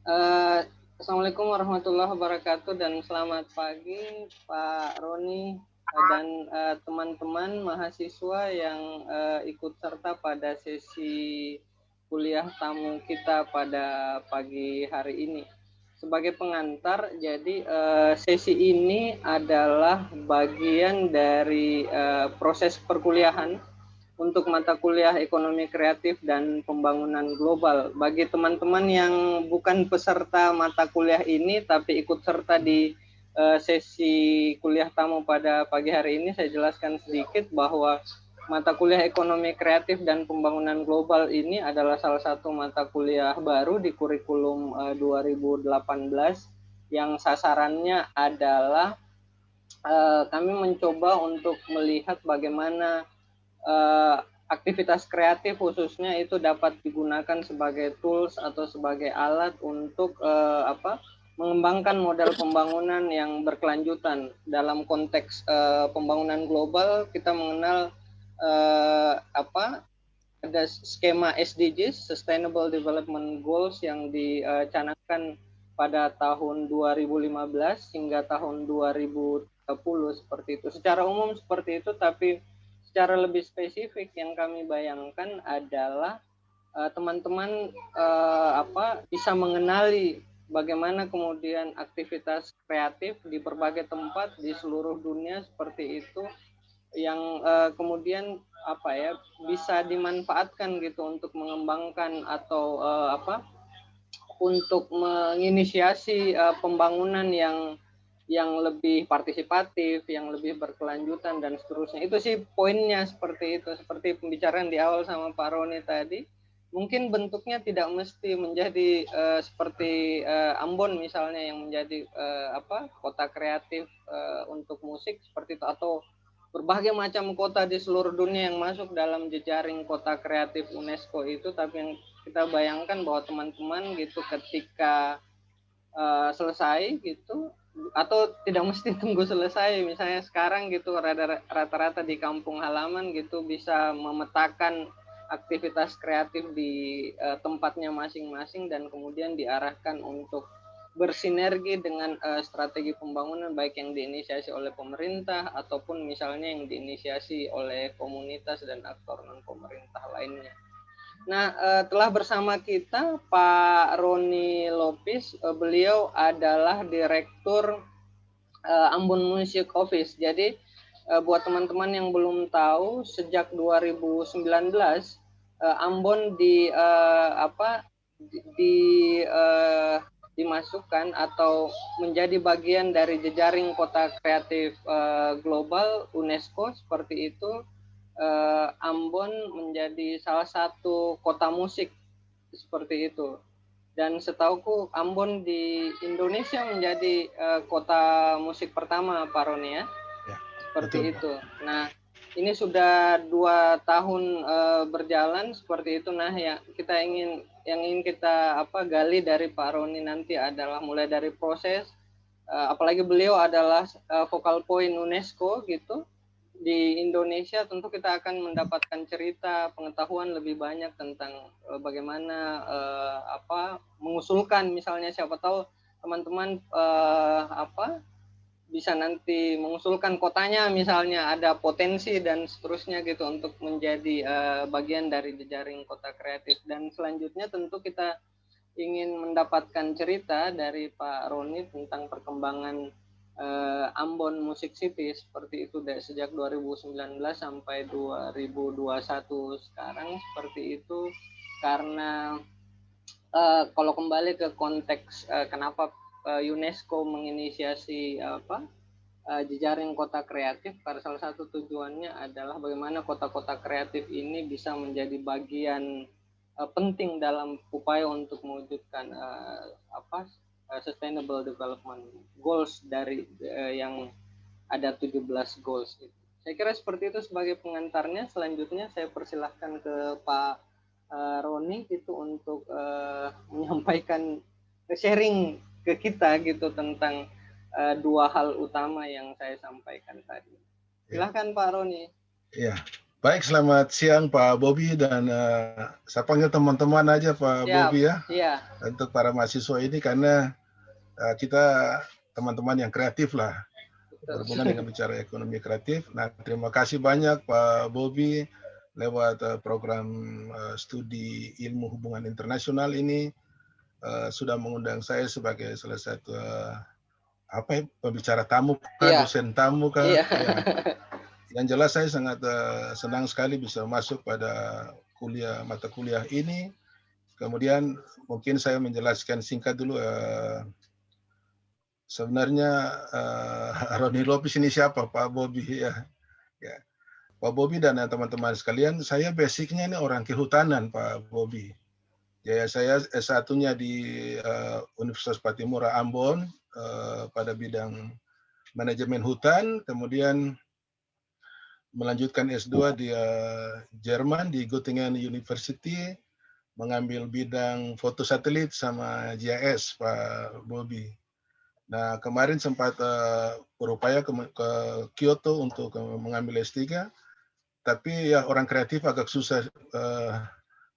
Eh, Assalamualaikum warahmatullahi wabarakatuh dan selamat pagi Pak Roni dan teman-teman mahasiswa yang ikut serta pada sesi kuliah tamu kita pada pagi hari ini. Sebagai pengantar, jadi sesi ini adalah bagian dari proses perkuliahan untuk mata kuliah ekonomi kreatif dan pembangunan global. Bagi teman-teman yang bukan peserta mata kuliah ini tapi ikut serta di sesi kuliah tamu pada pagi hari ini, saya jelaskan sedikit bahwa mata kuliah ekonomi kreatif dan pembangunan global ini adalah salah satu mata kuliah baru di kurikulum 2018 yang sasarannya adalah kami mencoba untuk melihat bagaimana aktivitas kreatif khususnya itu dapat digunakan sebagai tools atau sebagai alat untuk mengembangkan model pembangunan yang berkelanjutan. Dalam konteks pembangunan global, kita mengenal ada skema SDGs, Sustainable Development Goals, yang dicanangkan pada tahun 2015 hingga tahun 2030 seperti itu. Secara umum seperti itu, tapi secara lebih spesifik yang kami bayangkan adalah teman-teman bisa mengenali bagaimana kemudian aktivitas kreatif di berbagai tempat di seluruh dunia seperti itu yang kemudian bisa dimanfaatkan gitu untuk mengembangkan atau untuk menginisiasi pembangunan yang lebih partisipatif, yang lebih berkelanjutan dan seterusnya. Itu sih poinnya seperti itu. Seperti pembicaraan di awal sama Pak Roni tadi, mungkin bentuknya tidak mesti menjadi seperti Ambon misalnya yang menjadi kota kreatif untuk musik seperti itu, atau berbagai macam kota di seluruh dunia yang masuk dalam jejaring kota kreatif UNESCO itu, tapi yang kita bayangkan bahwa teman-teman gitu ketika selesai gitu, atau tidak mesti tunggu selesai, misalnya sekarang gitu rata-rata di kampung halaman gitu bisa memetakan aktivitas kreatif di tempatnya masing-masing dan kemudian diarahkan untuk bersinergi dengan strategi pembangunan baik yang diinisiasi oleh pemerintah ataupun misalnya yang diinisiasi oleh komunitas dan aktor non pemerintah lainnya. Nah, telah bersama kita Pak Roni Lopis, beliau adalah Direktur Ambon Music Office. Jadi, buat teman-teman yang belum tahu, sejak 2019 Ambon di dimasukkan atau menjadi bagian dari jejaring kota kreatif global UNESCO seperti itu. Ambon menjadi salah satu kota musik seperti itu. Dan setauku Ambon di Indonesia menjadi kota musik pertama, Pak Roni ya. Ya, Seperti betul, Pak. itu. Nah, ini sudah 2 tahun berjalan seperti itu. Nah, yang ingin kita gali dari Pak Roni nanti adalah mulai dari proses, apalagi beliau adalah focal point UNESCO gitu di Indonesia. Tentu kita akan mendapatkan cerita pengetahuan lebih banyak tentang bagaimana mengusulkan, misalnya siapa tahu teman-teman bisa nanti mengusulkan kotanya misalnya ada potensi dan seterusnya gitu untuk menjadi bagian dari jejaring kota kreatif. Dan selanjutnya tentu kita ingin mendapatkan cerita dari Pak Roni tentang perkembangan Ambon Music City seperti itu dari sejak 2019 sampai 2021 sekarang seperti itu. Karena kalau kembali ke konteks kenapa UNESCO menginisiasi jejaring kota kreatif, pada salah satu tujuannya adalah bagaimana kota-kota kreatif ini bisa menjadi bagian penting dalam upaya untuk mewujudkan sustainable development goals dari yang ada 17 goals itu. Saya kira seperti itu sebagai pengantarnya. Selanjutnya saya persilahkan ke Pak Roni gitu untuk menyampaikan sharing ke kita gitu tentang 2 hal utama yang saya sampaikan tadi. Ya, Silahkan Pak Roni. ya. Baik, selamat siang Pak Bobi dan saya panggil teman-teman aja Pak Bobi ya. Iya. Untuk para mahasiswa ini karena kita teman-teman yang kreatif lah, berhubungan dengan bicara ekonomi kreatif. Nah, terima kasih banyak Pak Bobi lewat program studi ilmu hubungan internasional ini sudah mengundang saya sebagai salah satu pembicara tamu kah, dosen tamu kah. Iya. Ya. Yang jelas saya sangat senang sekali bisa masuk pada mata kuliah ini. Kemudian mungkin saya menjelaskan singkat dulu. Sebenarnya Roni Lopis ini siapa? Pak Bobi ya. Pak Bobi dan teman-teman sekalian, saya basicnya ini orang kehutanan Pak Bobi. Ya, saya S1-nya di Universitas Patimura Ambon pada bidang manajemen hutan, kemudian melanjutkan S2 di Jerman di Göttingen University, mengambil bidang foto satelit sama GIS Pak Bobi. Nah, kemarin sempat berupaya ke Kyoto untuk mengambil S3, tapi ya orang kreatif agak susah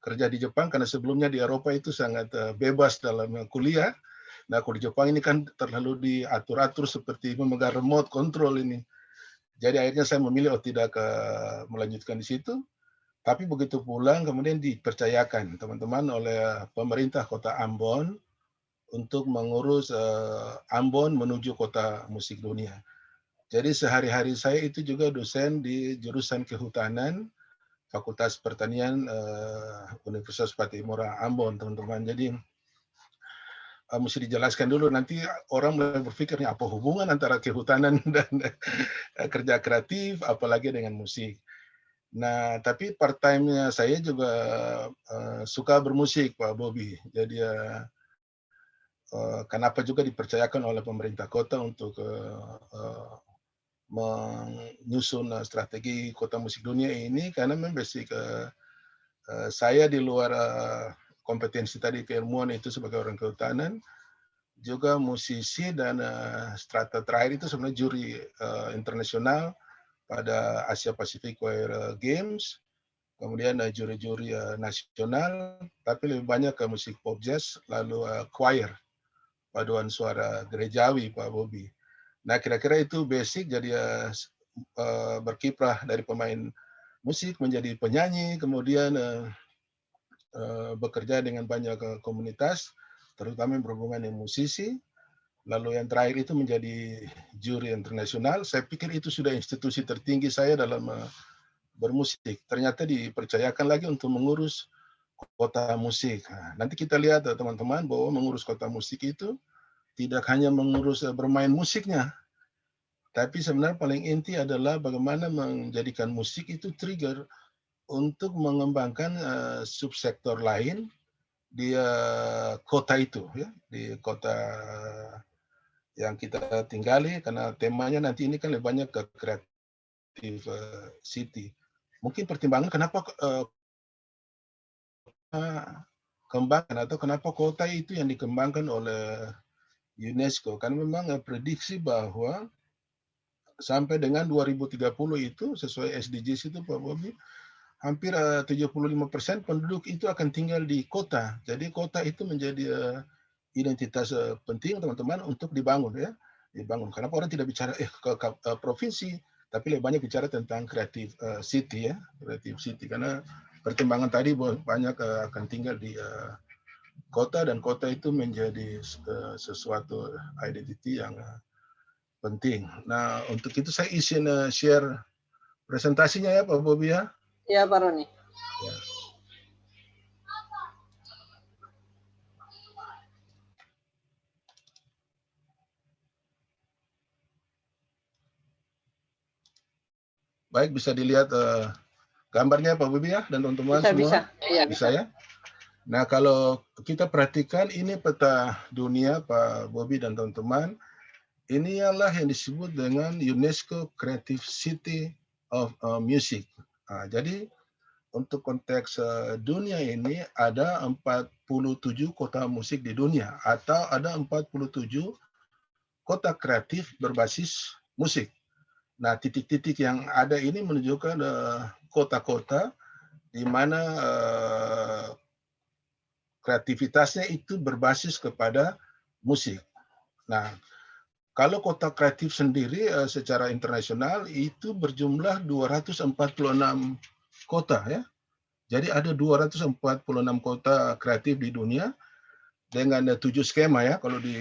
kerja di Jepang karena sebelumnya di Eropa itu sangat bebas dalam kuliah. Nah, kalau di Jepang ini kan terlalu diatur-atur seperti memegang remote control ini. Jadi akhirnya saya memilih tidak melanjutkan di situ. Tapi begitu pulang kemudian dipercayakan teman-teman oleh pemerintah kota Ambon untuk mengurus Ambon menuju kota musik dunia. Jadi sehari-hari saya itu juga dosen di jurusan kehutanan Fakultas Pertanian Universitas Patimura Ambon, teman-teman. Jadi mesti dijelaskan dulu, nanti orang mulai berpikir apa hubungan antara kehutanan dan kerja kreatif, apalagi dengan musik. Nah, tapi part time-nya saya juga suka bermusik, Pak Bobi. Jadi kenapa juga dipercayakan oleh pemerintah kota untuk menyusun strategi kota musik dunia ini, karena memang basic saya di luar kompetensi tadi keilmuan itu sebagai orang kehutanan, juga musisi dan strata terakhir itu sebenarnya juri internasional pada Asia Pacific Choir Games, kemudian juri-juri nasional, tapi lebih banyak ke musik pop jazz, lalu choir, paduan suara gerejawi Pak Bobi. Nah, kira-kira itu basic, jadi berkiprah dari pemain musik menjadi penyanyi, kemudian bekerja dengan banyak komunitas, terutama yang berhubungan dengan musisi. Lalu yang terakhir itu menjadi juri internasional. Saya pikir itu sudah institusi tertinggi saya dalam bermusik. Ternyata dipercayakan lagi untuk mengurus kota musik. Nah, nanti kita lihat teman-teman bahwa mengurus kota musik itu tidak hanya mengurus bermain musiknya, tapi sebenarnya paling inti adalah bagaimana menjadikan musik itu trigger untuk mengembangkan subsektor lain di kota itu, ya, di kota yang kita tinggali, karena temanya nanti ini kan lebih banyak ke creative city. Mungkin pertimbangan kenapa kembangkan atau kenapa kota itu yang dikembangkan oleh UNESCO, karena memang prediksi bahwa sampai dengan 2030 itu sesuai SDGs itu Pak Bobi, hampir 75% penduduk itu akan tinggal di kota. Jadi kota itu menjadi identitas penting teman-teman untuk dibangun, ya. Dibangun. Karena orang tidak bicara ke provinsi, tapi lebih banyak bicara tentang creative city, ya, creative city. Karena pertimbangan tadi banyak akan tinggal di kota, dan kota itu menjadi sesuatu identity yang penting. Nah, untuk itu saya izin share presentasinya ya Pak Bobi ya. Iya Pak Roni. Ya. Baik, bisa dilihat gambarnya Pak Bobi ya dan teman-teman semua. Bisa. Iya, bisa ya. Nah, kalau kita perhatikan ini peta dunia Pak Bobi dan teman-teman, ini ialah yang disebut dengan UNESCO Creative City of Music. Nah, jadi untuk konteks dunia ini ada 47 kota musik di dunia, atau ada 47 kota kreatif berbasis musik. Nah, titik-titik yang ada ini menunjukkan kota-kota di mana kreativitasnya itu berbasis kepada musik. Nah, kalau kota kreatif sendiri secara internasional itu berjumlah 246 kota ya. Jadi ada 246 kota kreatif di dunia dengan 7 skema ya. Kalau di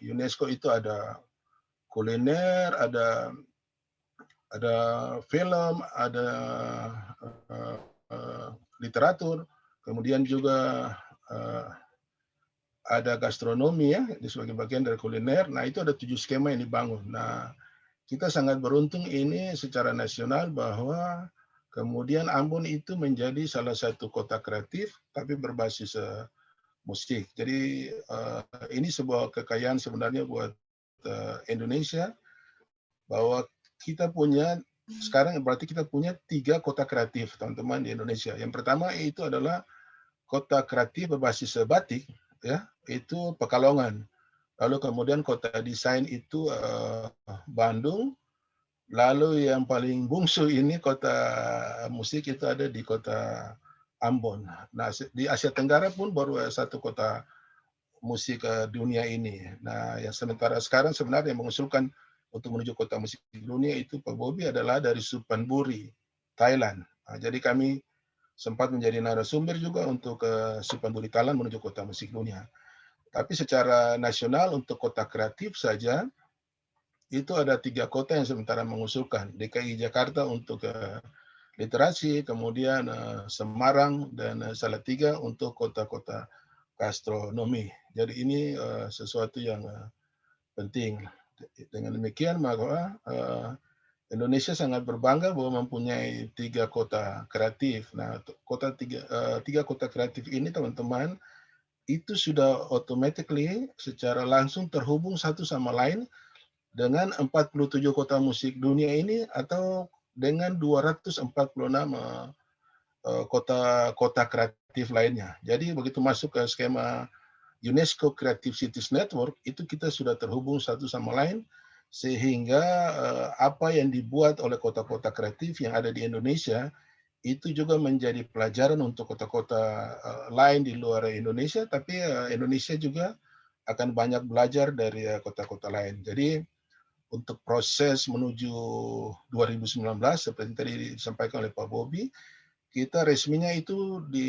UNESCO itu ada kuliner, ada film, ada literatur, kemudian juga ada gastronomi ya, sebagai bagian dari kuliner. Nah, itu ada 7 skema yang dibangun. Nah, kita sangat beruntung ini secara nasional bahwa kemudian Ambon itu menjadi salah satu kota kreatif, tapi berbasis musik. Jadi ini sebuah kekayaan sebenarnya buat Indonesia, bahwa kita punya sekarang berarti kita punya 3 kota kreatif, teman-teman, di Indonesia. Yang pertama itu adalah kota kreatif berbasis batik, ya, itu Pekalongan. Lalu kemudian kota desain itu Bandung. Lalu yang paling bungsu ini kota musik itu ada di kota Ambon. Nah, di Asia Tenggara pun baru satu kota musik dunia ini. Nah, yang sementara sekarang sebenarnya yang mengusulkan untuk menuju kota musik dunia itu Pak Bobi adalah dari Suphanburi, Thailand. Nah, jadi kami sempat menjadi narasumber juga untuk Suphanburi, Thailand menuju kota musik dunia. Tapi secara nasional untuk kota kreatif saja, itu ada 3 kota yang sementara mengusulkan. DKI Jakarta untuk literasi, kemudian Semarang, dan Salatiga untuk kota-kota gastronomi. Jadi ini sesuatu yang penting. Dengan demikian, maka Indonesia sangat berbangga bahwa mempunyai 3 kota kreatif. Nah, tiga kota kreatif ini, teman-teman, itu sudah automatically secara langsung terhubung satu sama lain dengan 47 kota musik dunia ini atau dengan 246 kota kreatif lainnya. Jadi begitu masuk ke skema UNESCO Creative Cities Network, itu kita sudah terhubung satu sama lain, sehingga apa yang dibuat oleh kota-kota kreatif yang ada di Indonesia itu juga menjadi pelajaran untuk kota-kota lain di luar Indonesia, tapi Indonesia juga akan banyak belajar dari kota-kota lain. Jadi untuk proses menuju 2019 seperti tadi disampaikan oleh Pak Bobi, kita resminya itu di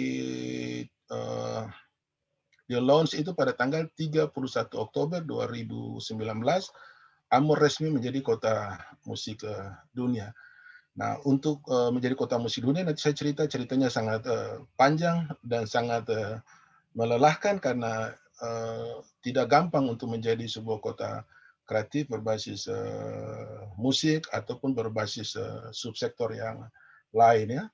launch itu pada tanggal 31 Oktober 2019, Ambon resmi menjadi kota musik dunia. Nah, untuk menjadi kota musik dunia, nanti saya ceritanya sangat panjang dan sangat melelahkan karena tidak gampang untuk menjadi sebuah kota kreatif berbasis musik ataupun berbasis subsektor yang lain ya.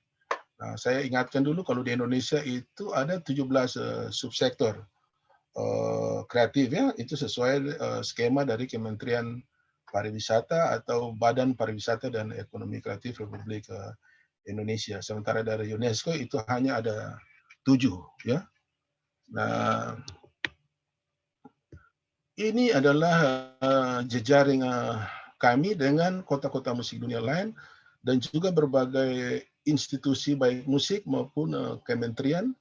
Nah, saya ingatkan dulu kalau di Indonesia itu ada 17 subsektor kreatif ya, itu sesuai skema dari Kementerian Pariwisata atau Badan Pariwisata dan Ekonomi Kreatif Republik Indonesia. Sementara dari UNESCO itu hanya ada 7 ya. Nah, ini adalah jejaring kami dengan kota-kota musik dunia lain dan juga berbagai institusi baik musik maupun kementerian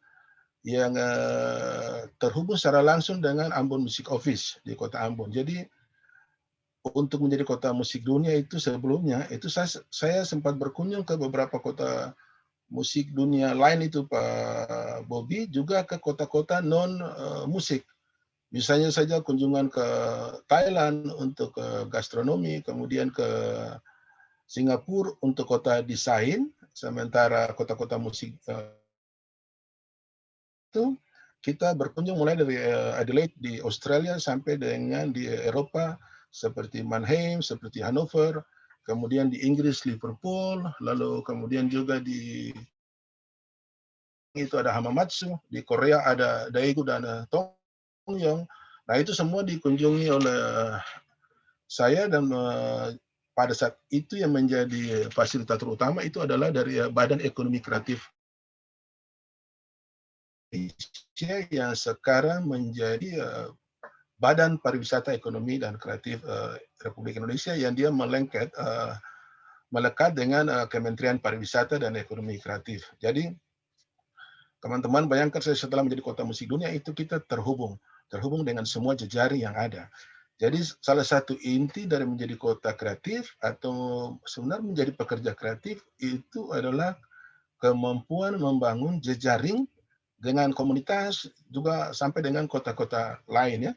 yang terhubung secara langsung dengan Ambon Music Office di Kota Ambon. Jadi untuk menjadi kota musik dunia itu sebelumnya itu saya sempat berkunjung ke beberapa kota musik dunia lain itu Pak Bobi, juga ke kota-kota non musik. Misalnya saja kunjungan ke Thailand untuk gastronomi, kemudian ke Singapura untuk kota desain, sementara kota-kota musik itu kita berkunjung mulai dari Adelaide di Australia sampai dengan di Eropa seperti Mannheim, seperti Hannover, kemudian di Inggris Liverpool, lalu kemudian juga di itu ada Hamamatsu, di Korea ada Daegu dan Tongyong. Nah, itu semua dikunjungi oleh saya dan pada saat itu yang menjadi fasilitator utama itu adalah dari Badan Ekonomi Kreatif Indonesia yang sekarang menjadi Badan Pariwisata Ekonomi dan Kreatif Republik Indonesia, yang dia melengket melekat dengan Kementerian Pariwisata dan Ekonomi Kreatif. Jadi teman-teman bayangkan saya setelah menjadi kota musik dunia itu kita terhubung dengan semua jejaring yang ada. Jadi salah satu inti dari menjadi kota kreatif atau sebenarnya menjadi pekerja kreatif itu adalah kemampuan membangun jejaring dengan komunitas juga sampai dengan kota-kota lain ya.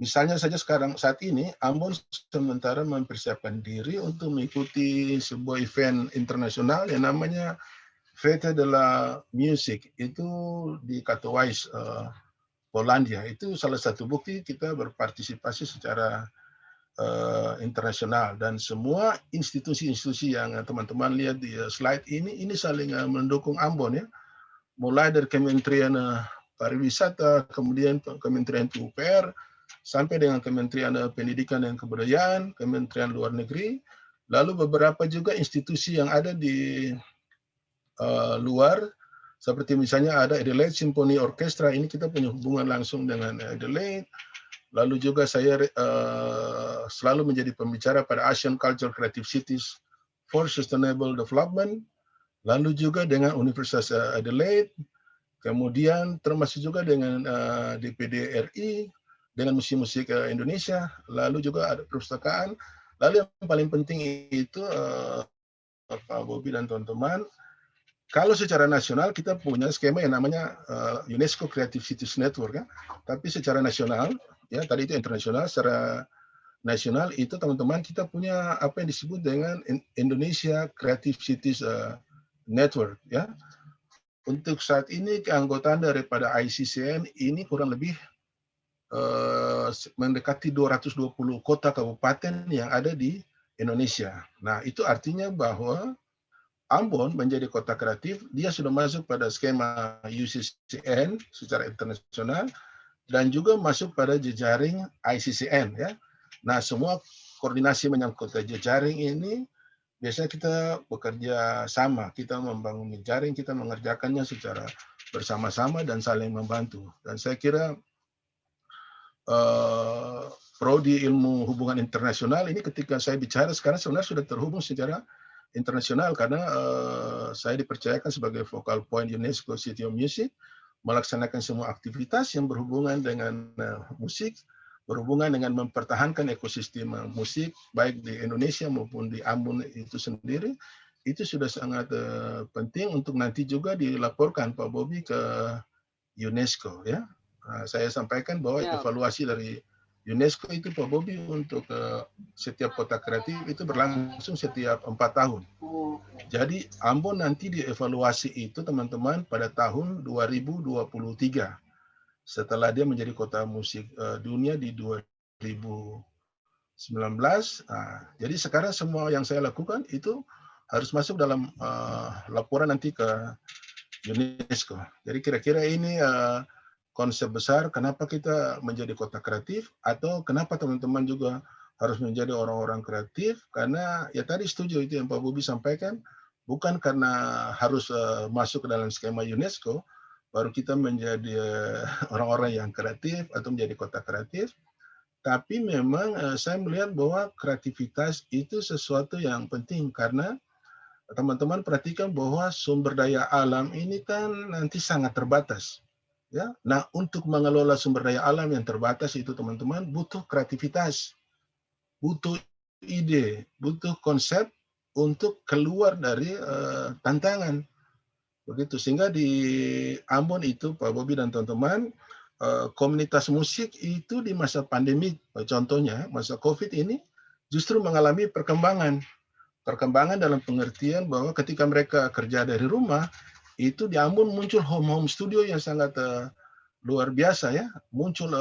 Misalnya saja saat ini Ambon sementara mempersiapkan diri untuk mengikuti sebuah event internasional yang namanya Fete de la Music itu di Katowice, Polandia. Itu salah satu bukti kita berpartisipasi secara internasional dan semua institusi-institusi yang teman-teman lihat di slide ini saling mendukung Ambon ya. Mulai dari Kementerian Pariwisata, kemudian Kementerian PUPR, sampai dengan Kementerian Pendidikan dan Kebudayaan, Kementerian Luar Negeri, lalu beberapa juga institusi yang ada di luar, seperti misalnya ada Adelaide Symphony Orchestra, ini kita punya hubungan langsung dengan Adelaide. Lalu juga saya selalu menjadi pembicara pada Asian Cultural Creative Cities for Sustainable Development, lalu juga dengan Universitas Adelaide, kemudian termasuk juga dengan DPD RI, dengan Museum Musik Indonesia, lalu juga ada perpustakaan. Lalu yang paling penting itu Pak Bobi dan teman-teman, kalau secara nasional kita punya skema yang namanya UNESCO Creative Cities Network ya. Tapi secara nasional ya tadi itu internasional, secara nasional itu teman-teman kita punya apa yang disebut dengan Indonesia Creative Cities Network ya. Untuk saat ini keanggotaan daripada ICCN ini kurang lebih mendekati 220 kota kabupaten yang ada di Indonesia. Nah, itu artinya bahwa Ambon menjadi kota kreatif, dia sudah masuk pada skema UCCN secara internasional dan juga masuk pada jejaring ICCN ya. Nah, semua koordinasi menyangkut jejaring ini biasanya kita bekerja sama, kita membangun jejaring, kita mengerjakannya secara bersama-sama dan saling membantu. Dan saya kira prodi ilmu hubungan internasional ini ketika saya bicara sekarang sebenarnya sudah terhubung secara internasional karena saya dipercayakan sebagai focal point UNESCO City of Music melaksanakan semua aktivitas yang berhubungan dengan musik, berhubungan dengan mempertahankan ekosistem musik baik di Indonesia maupun di Ambon itu sendiri. Itu sudah sangat penting untuk nanti juga dilaporkan Pak Bobi ke UNESCO ya. Saya sampaikan bahwa evaluasi dari UNESCO itu Pak Bobi untuk setiap kota kreatif itu berlangsung setiap 4 tahun. Jadi Ambon nanti dievaluasi itu teman-teman pada tahun 2023 setelah dia menjadi kota musik dunia di 2019. Jadi sekarang semua yang saya lakukan itu harus masuk dalam laporan nanti ke UNESCO. Jadi kira-kira ini konsep besar kenapa kita menjadi kota kreatif atau kenapa teman-teman juga harus menjadi orang-orang kreatif karena ya tadi setuju itu yang Pak Bobi sampaikan bukan karena harus masuk ke dalam skema UNESCO baru kita menjadi orang-orang yang kreatif atau menjadi kota kreatif tapi memang saya melihat bahwa kreativitas itu sesuatu yang penting karena teman-teman perhatikan bahwa sumber daya alam ini kan nanti sangat terbatas. Ya, nah untuk mengelola sumber daya alam yang terbatas itu teman-teman butuh kreativitas, butuh ide, butuh konsep untuk keluar dari tantangan. Begitu sehingga di Ambon itu Pak Bobi dan teman-teman komunitas musik itu di masa pandemi contohnya masa Covid ini justru mengalami perkembangan dalam pengertian bahwa ketika mereka kerja dari rumah itu di Ambon muncul home studio yang sangat luar biasa ya, muncul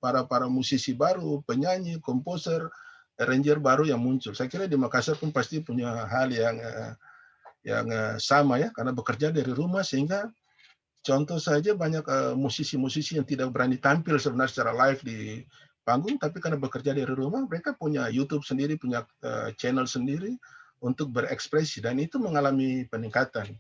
para musisi baru, penyanyi, komposer, arranger baru yang muncul. Saya kira di Makassar pun pasti punya hal yang sama ya, karena bekerja dari rumah sehingga contoh saja banyak musisi-musisi yang tidak berani tampil sebenarnya secara live di panggung, tapi karena bekerja dari rumah mereka punya YouTube sendiri, punya channel sendiri untuk berekspresi dan itu mengalami peningkatan.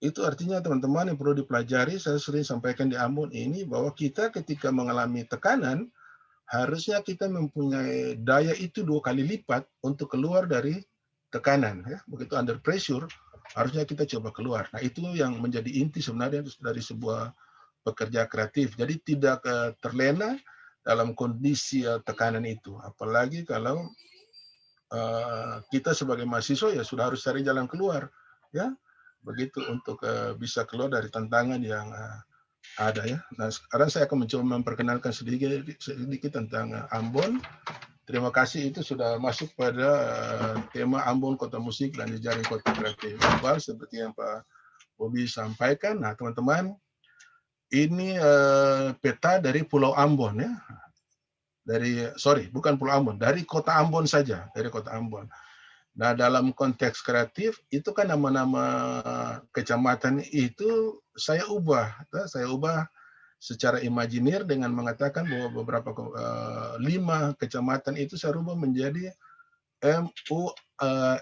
Itu artinya teman-teman yang perlu dipelajari, saya sering sampaikan di Ambon ini, bahwa kita ketika mengalami tekanan, harusnya kita mempunyai daya itu 2 kali lipat untuk keluar dari tekanan, ya, begitu under pressure, harusnya kita coba keluar. Nah, itu yang menjadi inti sebenarnya dari sebuah pekerja kreatif. Jadi tidak terlena dalam kondisi tekanan itu. Apalagi kalau kita sebagai mahasiswa ya sudah harus cari jalan keluar, ya, begitu untuk bisa keluar dari tantangan yang ada, ya. Nah, sekarang saya akan mencoba memperkenalkan sedikit tentang Ambon. Terima kasih, itu sudah masuk pada tema Ambon Kota Musik dan Jejaring Kota Kreatif Global seperti yang Pak Bobi sampaikan. Nah, teman-teman, ini peta dari Pulau Ambon, ya. Bukan Pulau Ambon, dari Kota Ambon saja, dari Kota Ambon. Nah, dalam konteks kreatif itu kan nama-nama kecamatan itu saya ubah secara imajiner dengan mengatakan bahwa beberapa 5 kecamatan itu saya rubah menjadi M, U,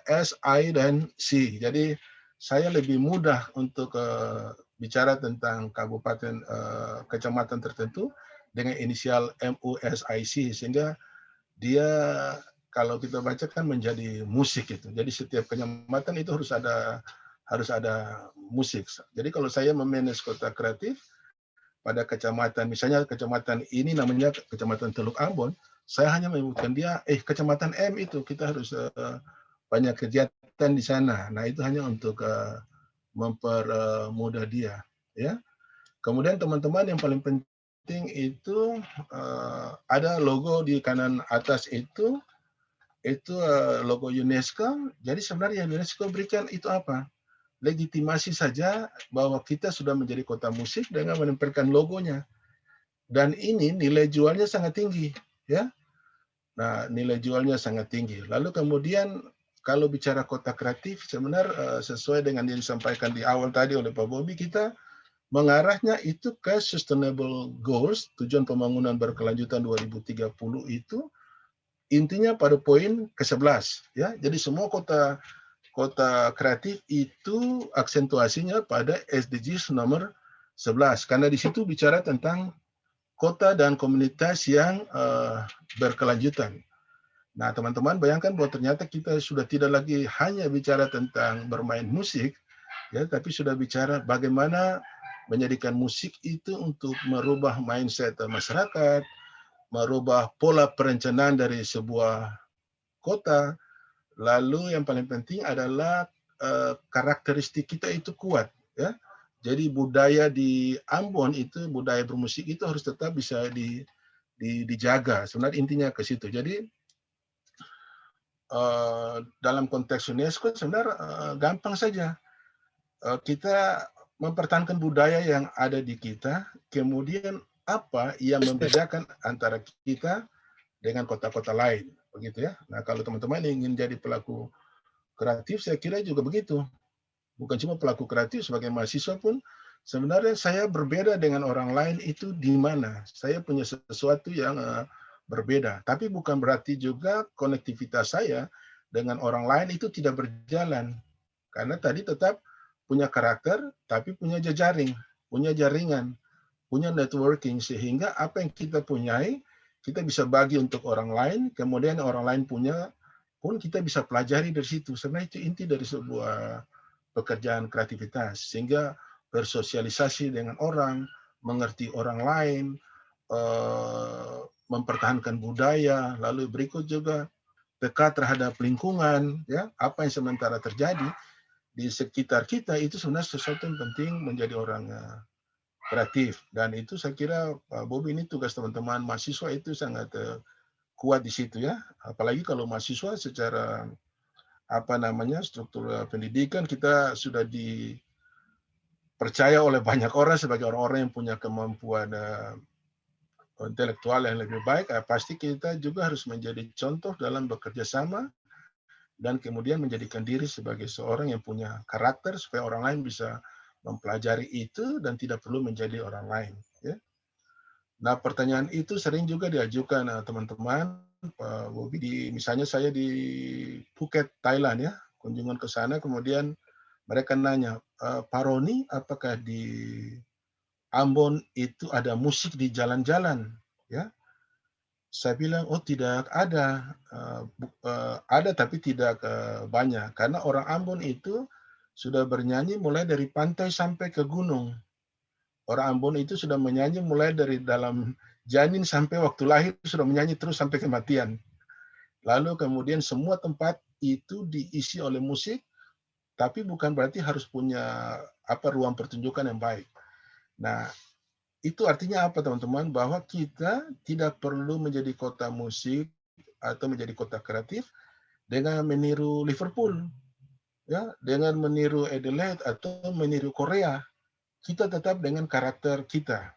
S, I, dan C. Jadi saya lebih mudah untuk bicara tentang kabupaten kecamatan tertentu dengan inisial M, U, S, I, C, sehingga dia kalau kita baca kan menjadi musik itu. Jadi setiap kecamatan itu harus ada musik. Jadi kalau saya memanage kota kreatif pada kecamatan, misalnya kecamatan ini namanya Kecamatan Teluk Ambon, saya hanya menyebutkan dia, kecamatan M itu kita harus banyak kegiatan di sana. Nah, itu hanya untuk mempermudah dia, ya. Kemudian teman-teman yang paling penting itu ada logo di kanan atas itu logo UNESCO. Jadi sebenarnya UNESCO berikan itu apa? Legitimasi saja bahwa kita sudah menjadi kota musik dengan menempelkan logonya. Dan ini nilai jualnya sangat tinggi, ya. Nah, nilai jualnya sangat tinggi. Lalu kemudian kalau bicara kota kreatif, sebenarnya sesuai dengan yang disampaikan di awal tadi oleh Pak Bobi, kita mengarahnya itu ke Sustainable Goals, tujuan pembangunan berkelanjutan 2030 itu intinya pada poin ke-11, ya. Jadi semua kota kreatif itu aksentuasinya pada SDGs nomor 11 karena di situ bicara tentang kota dan komunitas yang berkelanjutan. Nah, teman-teman bayangkan bahwa ternyata kita sudah tidak lagi hanya bicara tentang bermain musik, ya, tapi sudah bicara bagaimana menjadikan musik itu untuk merubah mindset masyarakat, merubah pola perencanaan dari sebuah kota. Lalu yang paling penting adalah karakteristik kita itu kuat, ya. Jadi budaya di Ambon itu, budaya bermusik itu harus tetap bisa dijaga. Sebenarnya intinya ke situ. Jadi dalam konteks UNESCO sebenarnya gampang saja. Kita mempertahankan budaya yang ada di kita, kemudian apa yang membedakan antara kita dengan kota-kota lain, begitu, ya. Nah, kalau teman-teman ingin jadi pelaku kreatif, saya kira juga begitu. Bukan cuma pelaku kreatif, sebagai mahasiswa pun sebenarnya saya berbeda dengan orang lain itu di mana saya punya sesuatu yang berbeda. Tapi bukan berarti juga konektivitas saya dengan orang lain itu tidak berjalan. Karena tadi tetap punya karakter, tapi punya jejaring, punya jaringan, punya networking, sehingga apa yang kita punyai, kita bisa bagi untuk orang lain, kemudian orang lain punya, pun kita bisa pelajari dari situ. Sebenarnya itu inti dari sebuah pekerjaan kreativitas, sehingga bersosialisasi dengan orang, mengerti orang lain, mempertahankan budaya, lalu berikut juga peka terhadap lingkungan, ya, apa yang sementara terjadi di sekitar kita itu sebenarnya sesuatu yang penting menjadi orang kreatif. Dan itu saya kira Pak Bobi, ini tugas teman-teman mahasiswa itu sangat kuat di situ, ya. Apalagi kalau mahasiswa secara struktur pendidikan kita sudah dipercaya oleh banyak orang sebagai orang-orang yang punya kemampuan intelektual yang lebih baik, pasti kita juga harus menjadi contoh dalam bekerja sama dan kemudian menjadikan diri sebagai seorang yang punya karakter supaya orang lain bisa mempelajari itu dan tidak perlu menjadi orang lain, ya. Nah, pertanyaan itu sering juga diajukan teman-teman Pak Bobi, misalnya saya di Phuket, Thailand, ya, kunjungan ke sana, kemudian mereka nanya, Pak Roni, apakah di Ambon itu ada musik di jalan-jalan, ya? Saya bilang, "Oh tidak ada, ada tapi tidak, banyak." Karena orang Ambon itu sudah bernyanyi mulai dari pantai sampai ke gunung. Orang Ambon itu sudah menyanyi mulai dari dalam janin sampai waktu lahir sudah menyanyi terus sampai kematian. Lalu kemudian semua tempat itu diisi oleh musik, tapi bukan berarti harus punya ruang pertunjukan yang baik. Nah, itu artinya apa teman-teman? Bahwa kita tidak perlu menjadi kota musik atau menjadi kota kreatif dengan meniru Liverpool, ya, dengan meniru Adelaide atau meniru Korea. Kita tetap dengan karakter kita,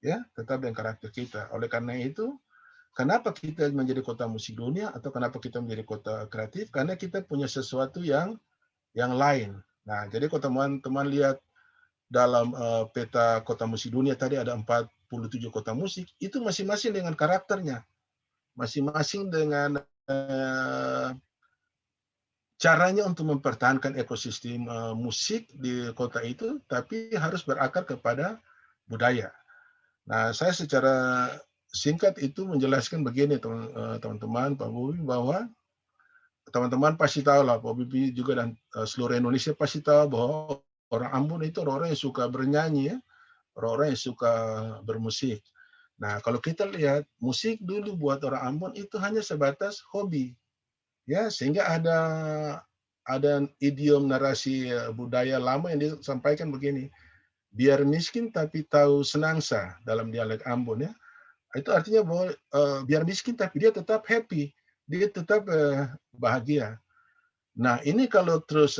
ya, tetap dengan karakter kita. Oleh karena itu, kenapa kita menjadi kota musik dunia atau kenapa kita menjadi kota kreatif? Karena kita punya sesuatu yang lain. Nah, jadi kalau teman-teman lihat dalam peta kota musik dunia tadi ada 47 kota musik, itu masing-masing dengan karakternya, masing-masing dengan caranya untuk mempertahankan ekosistem musik di kota itu, tapi harus berakar kepada budaya. Nah, saya secara singkat itu menjelaskan begini teman-teman, Pak Bobi, bahwa teman-teman pasti tahu lah, Pak Bobi juga dan seluruh Indonesia pasti tahu bahwa orang Ambon itu orang-orang yang suka bernyanyi, ya, orang-orang yang suka bermusik. Nah, kalau kita lihat musik dulu buat orang Ambon itu hanya sebatas hobi, ya, sehingga ada idiom narasi budaya lama yang disampaikan begini, biar miskin tapi tahu senangsa dalam dialek Ambon, ya. Itu artinya bahwa biar miskin tapi dia tetap happy, dia tetap bahagia. Nah, ini kalau terus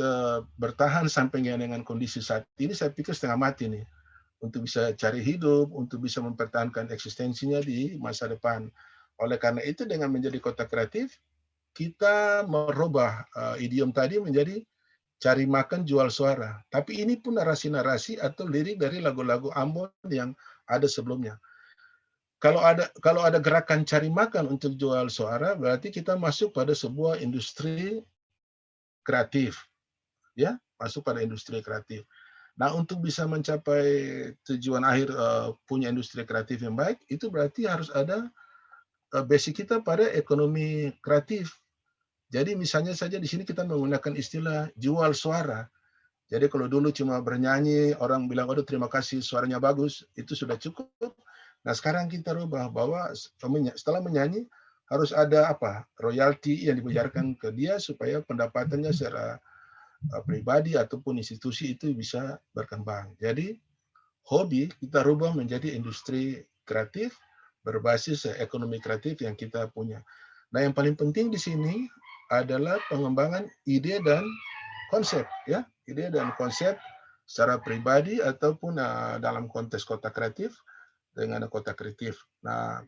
bertahan sampai dengan kondisi saat ini, saya pikir setengah mati nih untuk bisa cari hidup, untuk bisa mempertahankan eksistensinya di masa depan. Oleh karena itu, dengan menjadi kota kreatif, kita merubah idiom tadi menjadi cari makan jual suara. Tapi ini pun narasi-narasi atau lirik dari lagu-lagu Ambon yang ada sebelumnya. Kalau ada gerakan cari makan untuk jual suara, berarti kita masuk pada sebuah industri kreatif, ya, masuk pada industri kreatif. Nah, untuk bisa mencapai tujuan akhir punya industri kreatif yang baik, itu berarti harus ada basic kita pada ekonomi kreatif. Jadi misalnya saja di sini kita menggunakan istilah jual suara. Jadi kalau dulu cuma bernyanyi, orang bilang, "Aduh terima kasih, suaranya bagus," itu sudah cukup. Nah sekarang kita rubah bahwa setelah menyanyi harus ada royalti yang dibayarkan ke dia supaya pendapatannya secara pribadi ataupun institusi itu bisa berkembang. Jadi hobi kita rubah menjadi industri kreatif berbasis ekonomi kreatif yang kita punya. Nah, yang paling penting di sini adalah pengembangan ide dan konsep, ya, ide dan konsep secara pribadi ataupun dalam konteks kota kreatif dengan kota kreatif. Nah,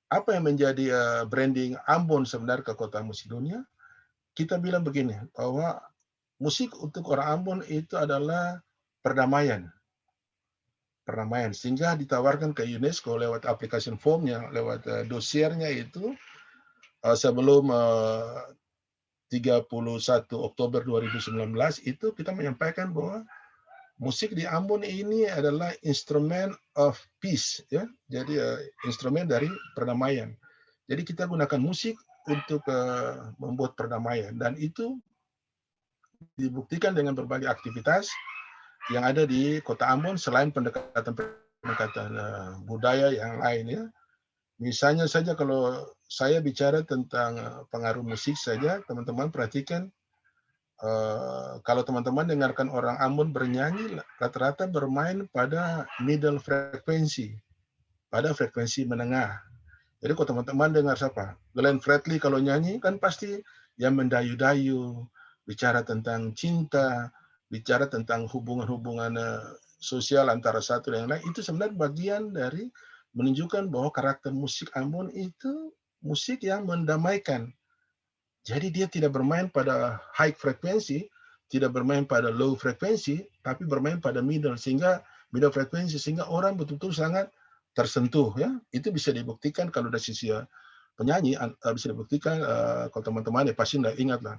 apa yang menjadi branding Ambon sebenarnya ke kota musik dunia? Kita bilang begini, bahwa musik untuk orang Ambon itu adalah perdamaian. Perdamaian. Sehingga ditawarkan ke UNESCO lewat application formnya, lewat dosiernya itu sebelum 31 Oktober 2019 itu kita menyampaikan bahwa musik di Ambon ini adalah instrument of peace, ya. Jadi instrumen dari perdamaian. Jadi kita gunakan musik untuk membuat perdamaian dan itu dibuktikan dengan berbagai aktivitas yang ada di Kota Ambon selain pendekatan budaya yang lain, ya. Misalnya saja kalau saya bicara tentang pengaruh musik saja, teman-teman perhatikan kalau teman-teman dengarkan orang Ambon bernyanyi, rata-rata bermain pada middle frekuensi, pada frekuensi menengah. Jadi kalau teman-teman dengar siapa? Glenn Fredly kalau nyanyi kan pasti yang mendayu-dayu, bicara tentang cinta, bicara tentang hubungan-hubungan sosial antara satu dan yang lain, itu sebenarnya bagian dari menunjukkan bahwa karakter musik Ambon itu musik yang mendamaikan. Jadi dia tidak bermain pada high frekuensi, tidak bermain pada low frekuensi, tapi bermain pada middle, sehingga middle frekuensi, sehingga orang betul-betul sangat tersentuh, ya. Itu bisa dibuktikan kalau dari sisi penyanyi, bisa dibuktikan kalau teman-teman ya pasti nggak ingat lah.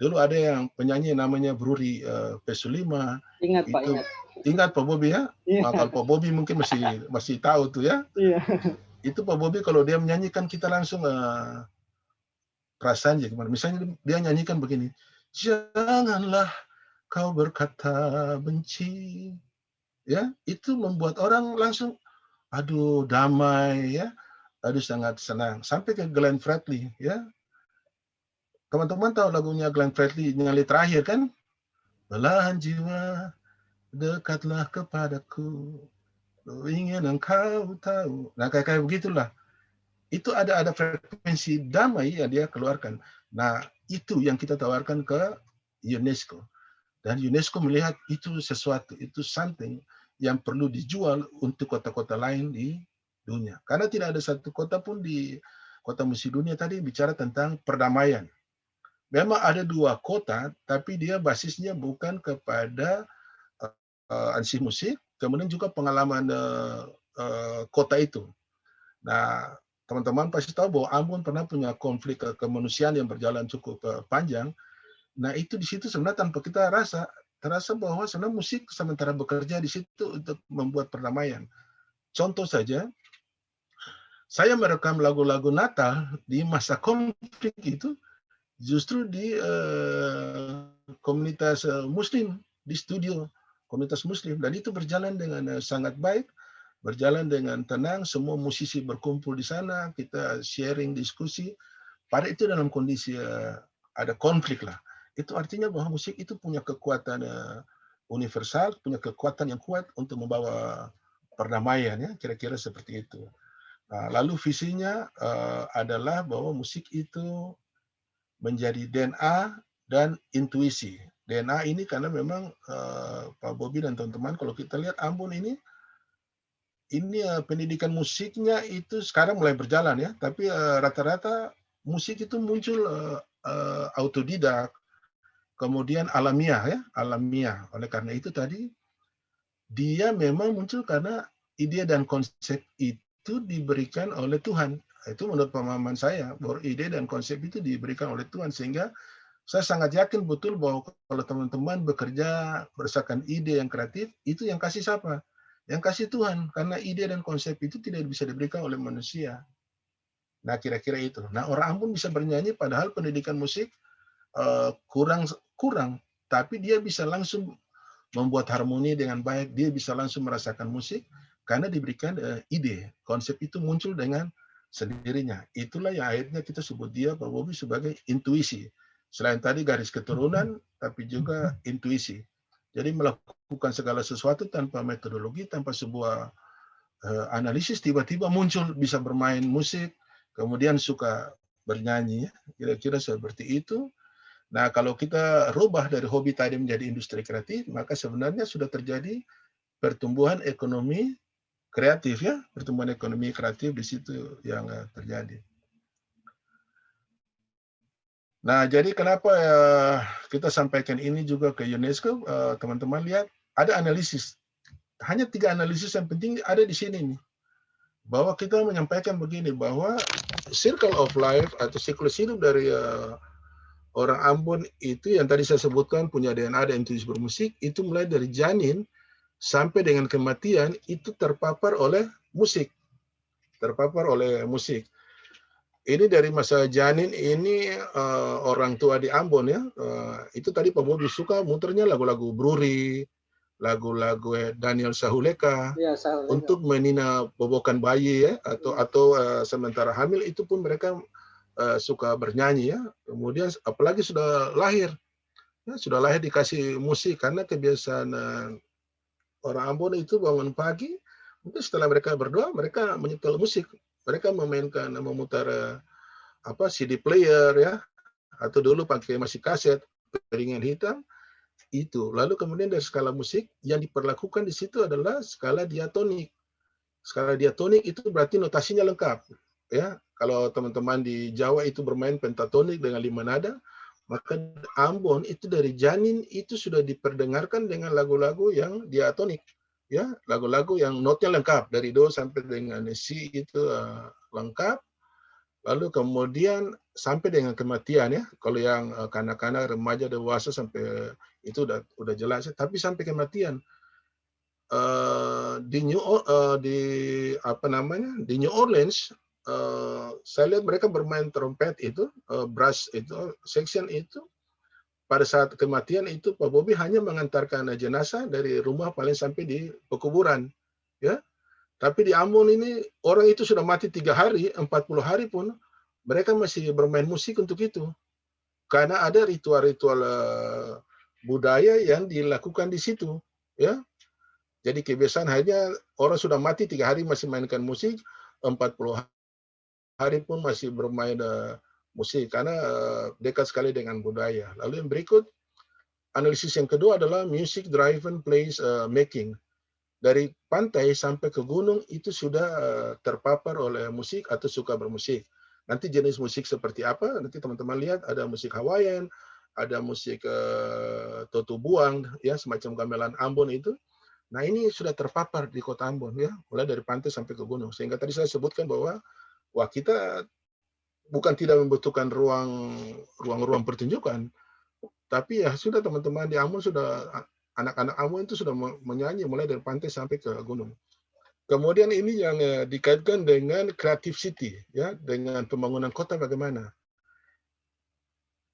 Dulu ada yang penyanyi namanya Bruri Pesulima. Ingat Pak, Itu ingat. ingat Pak Bobi, ya? Iya. Kalau Pak Bobi mungkin masih tahu tuh, ya. Iya. itu Pak Bobi kalau dia menyanyikan kita langsung perasaan gimana. Misalnya dia nyanyikan begini, janganlah kau berkata benci, ya itu membuat orang langsung, aduh damai ya, aduh sangat senang. Sampai ke Glenn Fredly ya, teman-teman tahu lagunya Glenn Fredly nyali terakhir kan, belahan jiwa dekatlah kepadaku, ingin engkau tahu. Nah kayak begitulah. Itu ada frekuensi damai yang dia keluarkan. Nah, itu yang kita tawarkan ke UNESCO. Dan UNESCO melihat itu sesuatu, itu something yang perlu dijual untuk kota-kota lain di dunia. Karena tidak ada satu kota pun di kota musik dunia tadi bicara tentang perdamaian. Memang ada 2 kota, tapi dia basisnya bukan kepada ansih musik, kemudian juga pengalaman kota itu. Nah, teman-teman pasti tahu bahwa Ambon pernah punya konflik kemanusiaan yang berjalan cukup panjang. Nah, itu di situ sebenarnya tanpa kita terasa bahwa sebenarnya musik sementara bekerja di situ untuk membuat perdamaian. Contoh saja, saya merekam lagu-lagu Natal di masa konflik itu justru di komunitas Muslim, di studio komunitas Muslim, dan itu berjalan dengan sangat baik. Berjalan dengan tenang, semua musisi berkumpul di sana, kita sharing, diskusi. Pada itu dalam kondisi ada konflik lah. Itu artinya bahwa musik itu punya kekuatan universal, punya kekuatan yang kuat untuk membawa perdamaian, ya kira-kira seperti itu. Nah, lalu visinya adalah bahwa musik itu menjadi DNA dan intuisi. DNA ini karena memang Pak Bobi dan teman-teman, kalau kita lihat Ambon ini pendidikan musiknya itu sekarang mulai berjalan ya, tapi rata-rata musik itu muncul autodidak, kemudian alamiah ya, alamiah. Oleh karena itu tadi dia memang muncul karena ide dan konsep itu diberikan oleh Tuhan. Itu menurut pemahaman saya bahwa ide dan konsep itu diberikan oleh Tuhan, sehingga saya sangat yakin betul bahwa kalau teman-teman bekerja berdasarkan ide yang kreatif, itu yang kasih siapa? Yang kasih Tuhan, karena ide dan konsep itu tidak bisa diberikan oleh manusia. Nah, kira-kira itu. Nah, orang Ambon bisa bernyanyi padahal pendidikan musik kurang, tapi dia bisa langsung membuat harmoni dengan baik, dia bisa langsung merasakan musik karena diberikan ide. Konsep itu muncul dengan sendirinya. Itulah yang akhirnya kita sebut dia, Pak Bobi, sebagai intuisi. Selain tadi garis keturunan, tapi juga intuisi. Jadi melakukan segala sesuatu tanpa metodologi, tanpa sebuah analisis, tiba-tiba muncul bisa bermain musik, kemudian suka bernyanyi, kira-kira seperti itu. Nah, kalau kita rubah dari hobi tadi menjadi industri kreatif, maka sebenarnya sudah terjadi pertumbuhan ekonomi kreatif ya, pertumbuhan ekonomi kreatif di situ yang terjadi. Nah, jadi kenapa kita sampaikan ini juga ke UNESCO, teman-teman lihat ada analisis. Hanya 3 analisis yang penting ada di sini nih. Bahwa kita menyampaikan begini, bahwa circle of life atau siklus hidup dari orang Ambon itu yang tadi saya sebutkan punya DNA dan intuisi bermusik, itu mulai dari janin sampai dengan kematian itu terpapar oleh musik. Terpapar oleh musik. Ini dari masa janin ini orang tua di Ambon ya, itu tadi Pak Bobi suka muternya lagu-lagu Bruri, lagu-lagu Daniel Sahuleka, Ya, untuk menina bobokan bayi ya, atau sementara hamil itu pun mereka suka bernyanyi ya. Kemudian apalagi sudah lahir, ya, sudah lahir dikasih musik karena kebiasaan orang Ambon itu bangun pagi, mungkin setelah mereka berdoa mereka menyetel musik, mereka memainkan, memutar CD player ya, atau dulu pakai masih kaset piringan hitam itu. Lalu kemudian dari skala musik yang diperlakukan di situ adalah skala diatonik. Skala diatonik itu berarti notasinya lengkap ya. Kalau teman-teman di Jawa itu bermain pentatonik dengan 5 nada, maka Ambon itu dari janin itu sudah diperdengarkan dengan lagu-lagu yang diatonik ya, lagu-lagu yang notnya lengkap dari do sampai dengan si itu lengkap. Lalu kemudian sampai dengan kematian ya. Kalau yang kanak-kanak, remaja, dewasa sampai itu udah jelas ya. Tapi sampai kematian di New Orleans, saya lihat mereka bermain trompet itu, brass itu, section itu. Pada saat kematian itu Pak Bobi hanya mengantarkan jenazah dari rumah paling sampai di pekuburan, ya. Tapi di Ambon ini orang itu sudah mati 3 hari, 40 hari pun mereka masih bermain musik untuk itu. Karena ada ritual-ritual budaya yang dilakukan di situ, ya. Jadi kebiasaan hanya orang sudah mati 3 hari masih mainkan musik, 40 hari pun masih bermain musik karena dekat sekali dengan budaya. Lalu yang berikut, analisis yang kedua adalah music driven place making. Dari pantai sampai ke gunung itu sudah terpapar oleh musik atau suka bermusik. Nanti jenis musik seperti apa? Nanti teman-teman lihat ada musik Hawaiian, ada musik Totu Buang, ya semacam gamelan Ambon itu. Nah ini sudah terpapar di kota Ambon, ya, mulai dari pantai sampai ke gunung. Sehingga tadi saya sebutkan bahwa wah kita bukan tidak membutuhkan ruang-ruang pertunjukan, tapi ya sudah teman-teman di Ambon sudah, anak-anak Ambon itu sudah menyanyi mulai dari pantai sampai ke gunung. Kemudian ini yang dikaitkan dengan creative city, ya, dengan pembangunan kota bagaimana.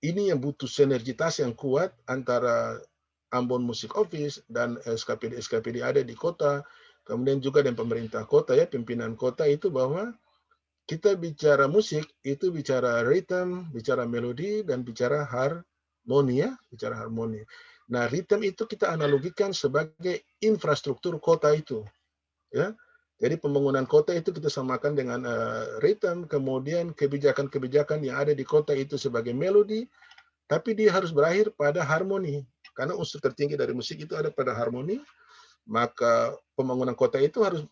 Ini yang butuh sinergitas yang kuat antara Ambon Music Office dan SKPD-SKPD ada di kota, kemudian juga dengan pemerintah kota, ya, pimpinan kota itu, bahwa kita bicara musik itu bicara rhythm, bicara melodi, dan bicara harmoni, ya, bicara harmoni. Nah, rhythm itu kita analogikan sebagai infrastruktur kota itu, ya. Jadi pembangunan kota itu kita samakan dengan rhythm, kemudian kebijakan-kebijakan yang ada di kota itu sebagai melodi, tapi dia harus berakhir pada harmoni. Karena unsur tertinggi dari musik itu ada pada harmoni, maka pembangunan kota itu harus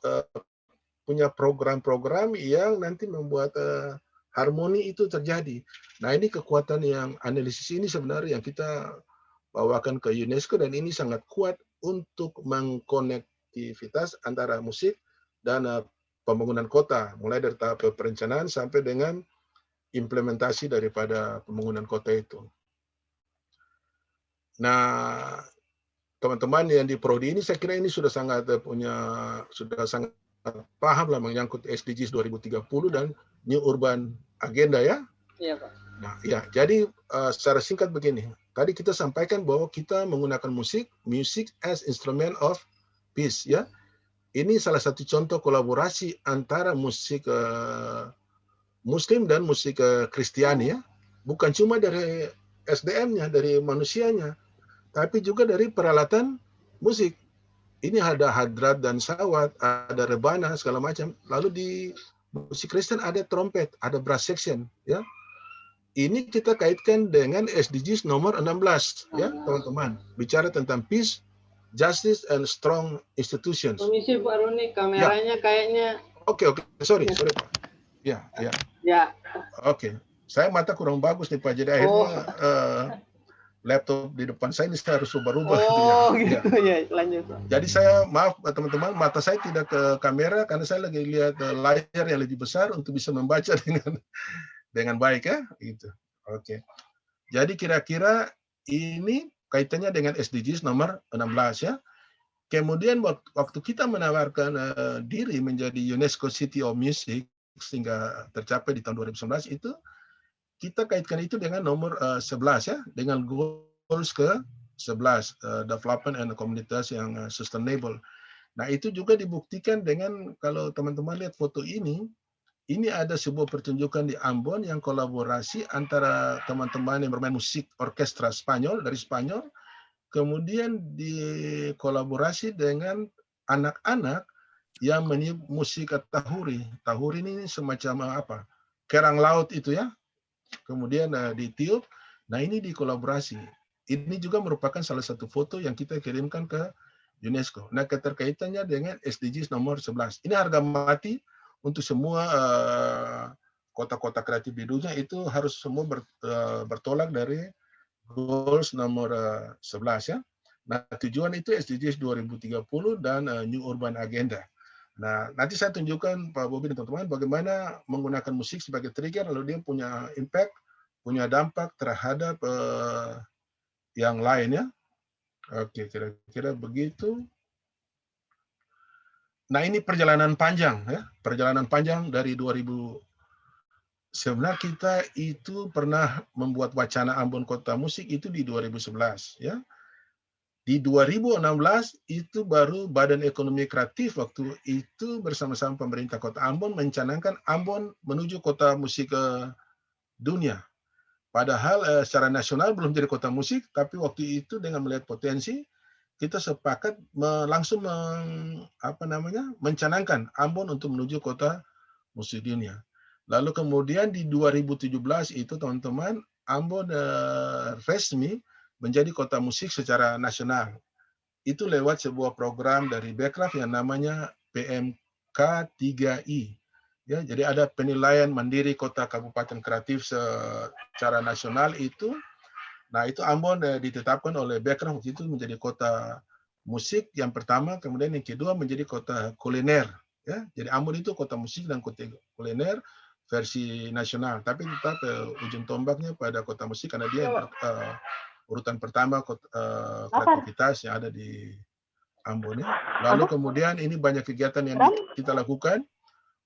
punya program-program yang nanti membuat harmoni itu terjadi. Nah ini kekuatan yang analisis ini sebenarnya yang kita bawakan ke UNESCO, dan ini sangat kuat untuk mengkonektivitas antara musik dan pembangunan kota, mulai dari tahap perencanaan sampai dengan implementasi daripada pembangunan kota itu. Nah, teman-teman yang di Prodi ini saya kira ini sudah sangat sangat paham lah menyangkut SDGs 2030 dan New Urban Agenda, ya. Iya, Pak. Nah, ya, jadi secara singkat begini. Tadi kita sampaikan bahwa kita menggunakan music as instrument of peace, ya. Ini salah satu contoh kolaborasi antara musik Muslim dan musik Kristiani, ya. Bukan cuma dari SDM-nya, dari manusianya, tapi juga dari peralatan musik. Ini ada hadrat dan sawat, ada rebana, segala macam. Lalu di musik Kristen ada trompet, ada brass section, ya. Ini kita kaitkan dengan SDGs nomor 16, ya, teman-teman. Bicara tentang peace, justice, and strong institutions. Permisi Pak Roni, kameranya kayaknya. Oke, sorry Pak. Ya. Oke. Saya mata kurang bagus nih Pak, jadi akhirnya laptop di depan saya ini saya harus ubah-ubah. Gitu ya, lanjut. Jadi saya maaf teman-teman, mata saya tidak ke kamera karena saya lagi lihat layar yang lebih besar untuk bisa membaca dengan baik, ya, gitu. Oke. Jadi kira-kira ini kaitannya dengan SDGs nomor 16, ya. Kemudian waktu kita menawarkan diri menjadi UNESCO City of Music sehingga tercapai di tahun 2019 itu, kita kaitkan itu dengan nomor 11, ya, dengan goals ke 11, development and komunitas yang sustainable. Nah, itu juga dibuktikan dengan, kalau teman-teman lihat foto ini ada sebuah pertunjukan di Ambon yang kolaborasi antara teman-teman yang bermain musik orkestra Spanyol, dari Spanyol, kemudian dikolaborasi dengan anak-anak yang meniup musik tahuri. Tahuri ini semacam kerang laut itu, ya. Kemudian ditiup. Nah, ini dikolaborasi. Ini juga merupakan salah satu foto yang kita kirimkan ke UNESCO. Nah, keterkaitannya dengan SDGs nomor 11. Ini harga mati untuk semua kota-kota kreatif di dunia, itu harus semua bertolak dari goals nomor 11, ya. Nah, tujuan itu SDGs 2030 dan New Urban Agenda. Nah, nanti saya tunjukkan Pak Bobi dan teman-teman bagaimana menggunakan musik sebagai trigger, lalu dia punya impact, punya dampak terhadap yang lain, ya. Oke, kira-kira begitu. Nah ini perjalanan panjang ya, perjalanan panjang dari 2000. Sebenarnya kita itu pernah membuat wacana Ambon Kota Musik itu di 2011 ya. Di 2016 itu baru Badan Ekonomi Kreatif waktu itu bersama-sama pemerintah Kota Ambon mencanangkan Ambon menuju kota musik dunia. Padahal secara nasional belum jadi kota musik, tapi waktu itu dengan melihat potensi kita sepakat langsung mencanangkan Ambon untuk menuju kota musik dunia. Lalu kemudian di 2017 itu teman-teman Ambon resmi menjadi kota musik secara nasional. Itu lewat sebuah program dari Bekraf yang namanya PMK 3I. Ya, jadi ada penilaian mandiri kota kabupaten kreatif secara nasional itu. Nah, itu Ambon ditetapkan oleh Bekraf waktu itu menjadi kota musik yang pertama, kemudian yang kedua menjadi kota kuliner. Ya, jadi Ambon itu kota musik dan kota kuliner versi nasional, tapi tetap ujung tombaknya pada kota musik karena dia urutan pertama kreativitas yang ada di Ambon ya. Lalu kemudian ini banyak kegiatan yang kita lakukan.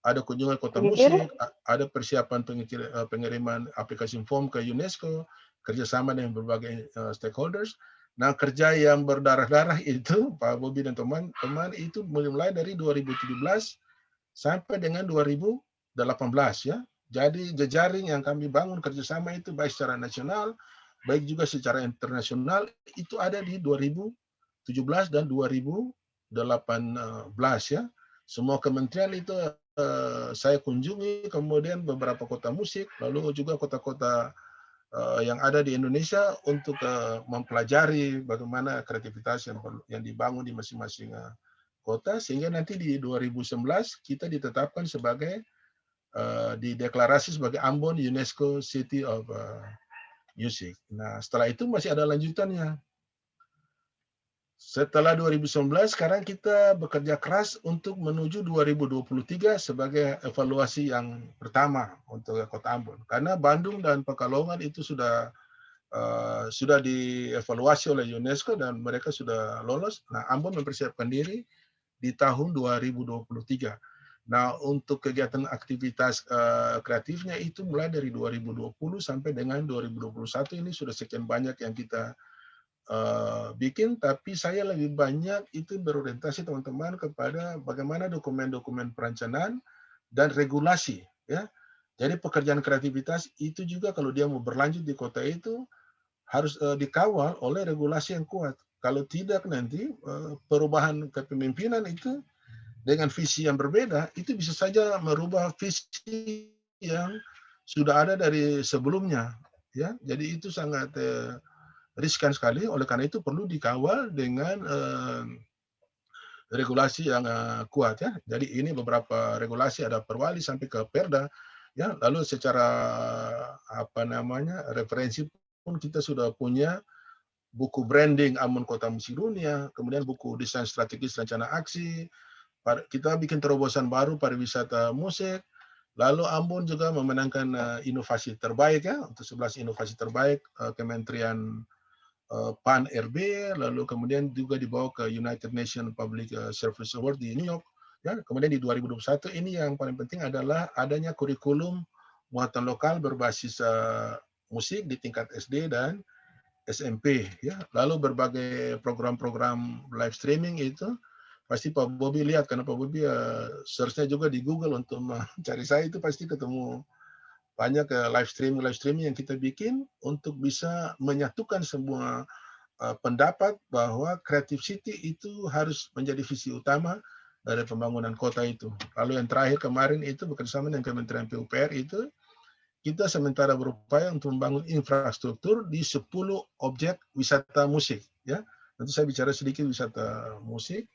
Ada kunjungan kota musik, ada persiapan pengiriman aplikasi form ke UNESCO, kerjasama dengan berbagai stakeholders. Nah, kerja yang berdarah-darah itu, Pak Bobi dan teman-teman, itu mulai dari 2017 sampai dengan 2018 ya. Jadi jejaring yang kami bangun kerjasama itu baik secara nasional, baik juga secara internasional, itu ada di 2017 dan 2018 ya. Semua kementerian itu saya kunjungi, kemudian beberapa kota musik, lalu juga kota-kota yang ada di Indonesia untuk mempelajari bagaimana kreativitas yang dibangun di masing-masing kota, sehingga nanti di 2019 kita ditetapkan sebagai dideklarasi sebagai Ambon UNESCO City of Music. Nah, setelah itu masih ada lanjutannya. Setelah 2019, sekarang kita bekerja keras untuk menuju 2023 sebagai evaluasi yang pertama untuk Kota Ambon. Karena Bandung dan Pekalongan itu sudah dievaluasi oleh UNESCO dan mereka sudah lolos. Nah, Ambon mempersiapkan diri di tahun 2023. Nah, untuk kegiatan aktivitas kreatifnya itu mulai dari 2020 sampai dengan 2021 ini sudah sekian banyak yang kita bikin, tapi saya lebih banyak itu berorientasi teman-teman kepada bagaimana dokumen-dokumen perencanaan dan regulasi ya. Jadi pekerjaan kreativitas itu juga kalau dia mau berlanjut di kota itu harus dikawal oleh regulasi yang kuat. Kalau tidak nanti perubahan kepemimpinan itu dengan visi yang berbeda itu bisa saja merubah visi yang sudah ada dari sebelumnya ya. Jadi itu sangat riskan sekali, oleh karena itu perlu dikawal dengan regulasi yang kuat ya. Jadi ini beberapa regulasi ada perwali sampai ke Perda ya. Lalu secara referensi pun kita sudah punya buku branding Ambon Kota Musik Dunia, kemudian buku desain strategis rencana aksi. Kita bikin terobosan baru pariwisata musik. Lalu Ambon juga memenangkan inovasi terbaik ya, untuk 11 inovasi terbaik Kementerian PAN RB, lalu kemudian juga dibawa ke United Nations Public Service Award di New York. Ya, kemudian di 2021 ini yang paling penting adalah adanya kurikulum muatan lokal berbasis musik di tingkat SD dan SMP. Ya, lalu berbagai program-program live streaming itu pasti Pak Bobi lihat karena Pak Bobi search-nya juga di Google untuk mencari saya itu pasti ketemu banyak live streaming yang kita bikin untuk bisa menyatukan semua pendapat bahwa Creative City itu harus menjadi visi utama dari pembangunan kota itu. Lalu yang terakhir kemarin itu bekerjasama dengan Kementerian PUPR itu kita sementara berupaya untuk membangun infrastruktur di 10 objek wisata musik ya. Nanti saya bicara sedikit wisata musik.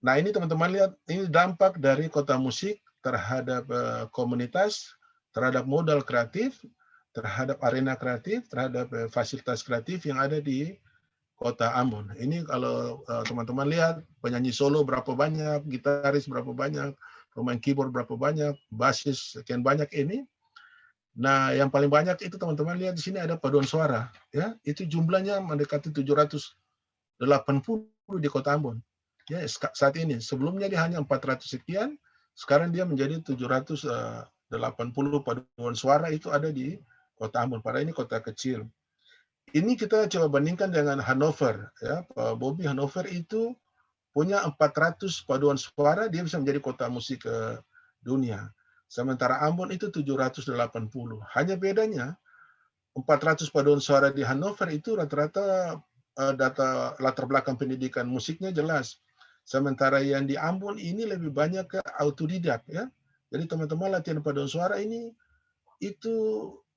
Nah, ini teman-teman lihat, ini dampak dari kota musik terhadap komunitas, terhadap modal kreatif, terhadap arena kreatif, terhadap fasilitas kreatif yang ada di Kota Ambon. Ini kalau teman-teman lihat, penyanyi solo berapa banyak, gitaris berapa banyak, pemain keyboard berapa banyak, basis sekian banyak ini. Nah, yang paling banyak itu teman-teman lihat di sini ada paduan suara, ya. Itu jumlahnya mendekati 780 di Kota Ambon. Ya, saat ini. Sebelumnya dia hanya 400 sekian, sekarang dia menjadi 780 paduan suara itu ada di Kota Ambon. Padahal ini kota kecil. Ini kita coba bandingkan dengan Hannover, ya, Pak Bobby. Hannover itu punya 400 paduan suara, dia bisa menjadi kota musik dunia. Sementara Ambon itu 780. Hanya bedanya 400 paduan suara di Hannover itu rata-rata data latar belakang pendidikan musiknya jelas. Sementara yang di Ambon ini lebih banyak ke autodidak, ya. Jadi teman-teman latihan paduan suara ini itu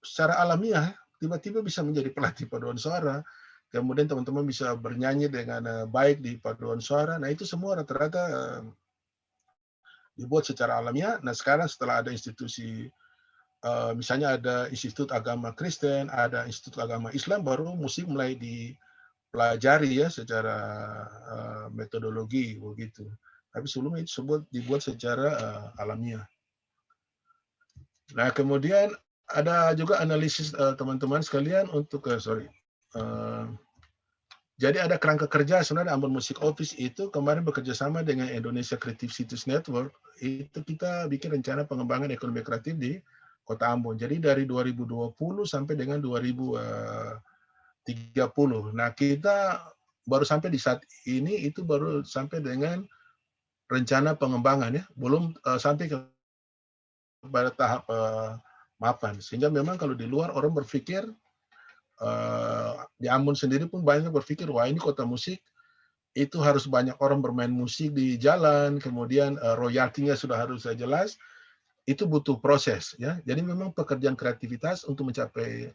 secara alamiah tiba-tiba bisa menjadi pelatih paduan suara. Kemudian teman-teman bisa bernyanyi dengan baik di paduan suara. Nah, itu semua rata-rata dibuat secara alamiah. Nah, sekarang setelah ada institusi, misalnya ada Institut Agama Kristen, ada Institut Agama Islam, baru musik mulai dipelajari ya secara metodologi begitu. Tapi sebelumnya itu dibuat secara alamiah. Nah, kemudian ada juga analisis teman-teman sekalian untuk jadi ada kerangka kerja sebenarnya Ambon Music Office itu kemarin bekerja sama dengan Indonesia Creative Cities Network. Itu kita bikin rencana pengembangan ekonomi kreatif di Kota Ambon. Jadi dari 2020 sampai dengan 2030. Nah, kita baru sampai di saat ini itu baru sampai dengan rencana pengembangan ya, belum sampai pada tahap mapan. Sehingga memang kalau di luar orang berpikir di Ambon sendiri pun banyak berpikir, wah ini kota musik, itu harus banyak orang bermain musik di jalan, kemudian royaltinya sudah harus jelas, itu butuh proses ya. Jadi memang pekerjaan kreativitas untuk mencapai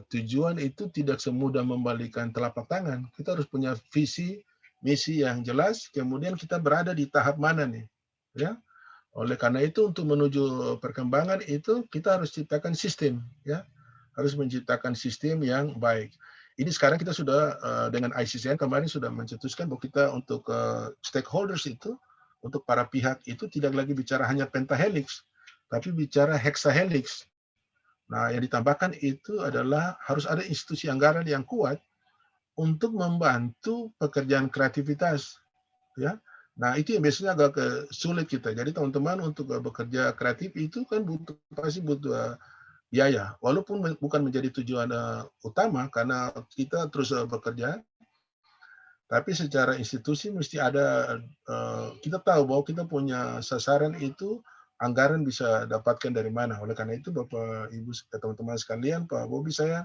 tujuan itu tidak semudah membalikan telapak tangan. Kita harus punya visi, misi yang jelas, kemudian kita berada di tahap mana nih, ya. Oleh karena itu untuk menuju perkembangan itu kita harus ciptakan sistem, ya. Harus menciptakan sistem yang baik. Ini sekarang kita sudah dengan ICCN kemarin sudah mencetuskan bahwa kita untuk stakeholders itu, untuk para pihak itu tidak lagi bicara hanya pentahelix, tapi bicara hexahelix. Nah, yang ditambahkan itu adalah harus ada institusi anggaran yang kuat untuk membantu pekerjaan kreativitas, ya. Nah, itu yang biasanya agak sulit kita. Jadi teman-teman untuk bekerja kreatif itu kan pasti butuh biaya, walaupun bukan menjadi tujuan utama karena kita terus bekerja, tapi secara institusi mesti ada, kita tahu bahwa kita punya sasaran itu, anggaran bisa dapatkan dari mana. Oleh karena itu Bapak, Ibu, teman-teman sekalian, Pak Bobby, saya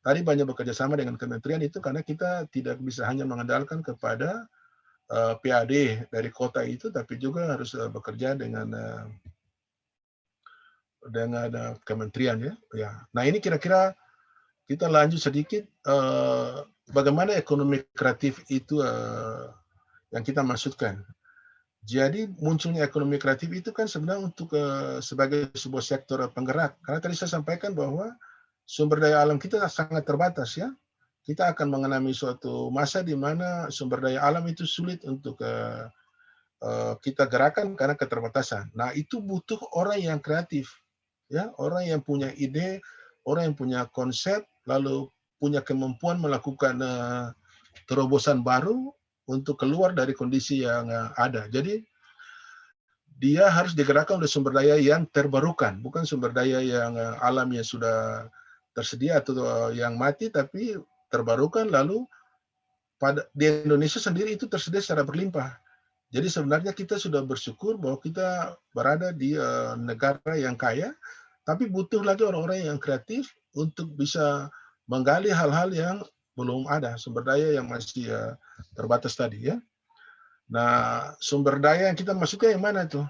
tadi banyak bekerja sama dengan kementerian itu karena kita tidak bisa hanya mengandalkan kepada PAD dari kota itu, tapi juga harus bekerja dengan kementerian ya. Ya. Nah, ini kira-kira kita lanjut sedikit bagaimana ekonomi kreatif itu yang kita maksudkan. Jadi munculnya ekonomi kreatif itu kan sebenarnya untuk sebagai sebuah sektor penggerak. Karena tadi saya sampaikan bahwa sumber daya alam kita sangat terbatas ya. Kita akan mengalami suatu masa di mana sumber daya alam itu sulit untuk kita gerakan karena keterbatasan. Nah, itu butuh orang yang kreatif. Ya, orang yang punya ide, orang yang punya konsep, lalu punya kemampuan melakukan terobosan baru untuk keluar dari kondisi yang ada. Jadi dia harus digerakkan oleh sumber daya yang terbarukan, bukan sumber daya yang alam yang sudah tersedia atau yang mati, tapi terbarukan. Lalu di Indonesia sendiri itu tersedia secara berlimpah. Jadi sebenarnya kita sudah bersyukur bahwa kita berada di negara yang kaya, tapi butuh lagi orang-orang yang kreatif untuk bisa menggali hal-hal yang belum ada, sumber daya yang masih terbatas tadi ya. Nah, sumber daya yang kita maksudnya yang mana tuh?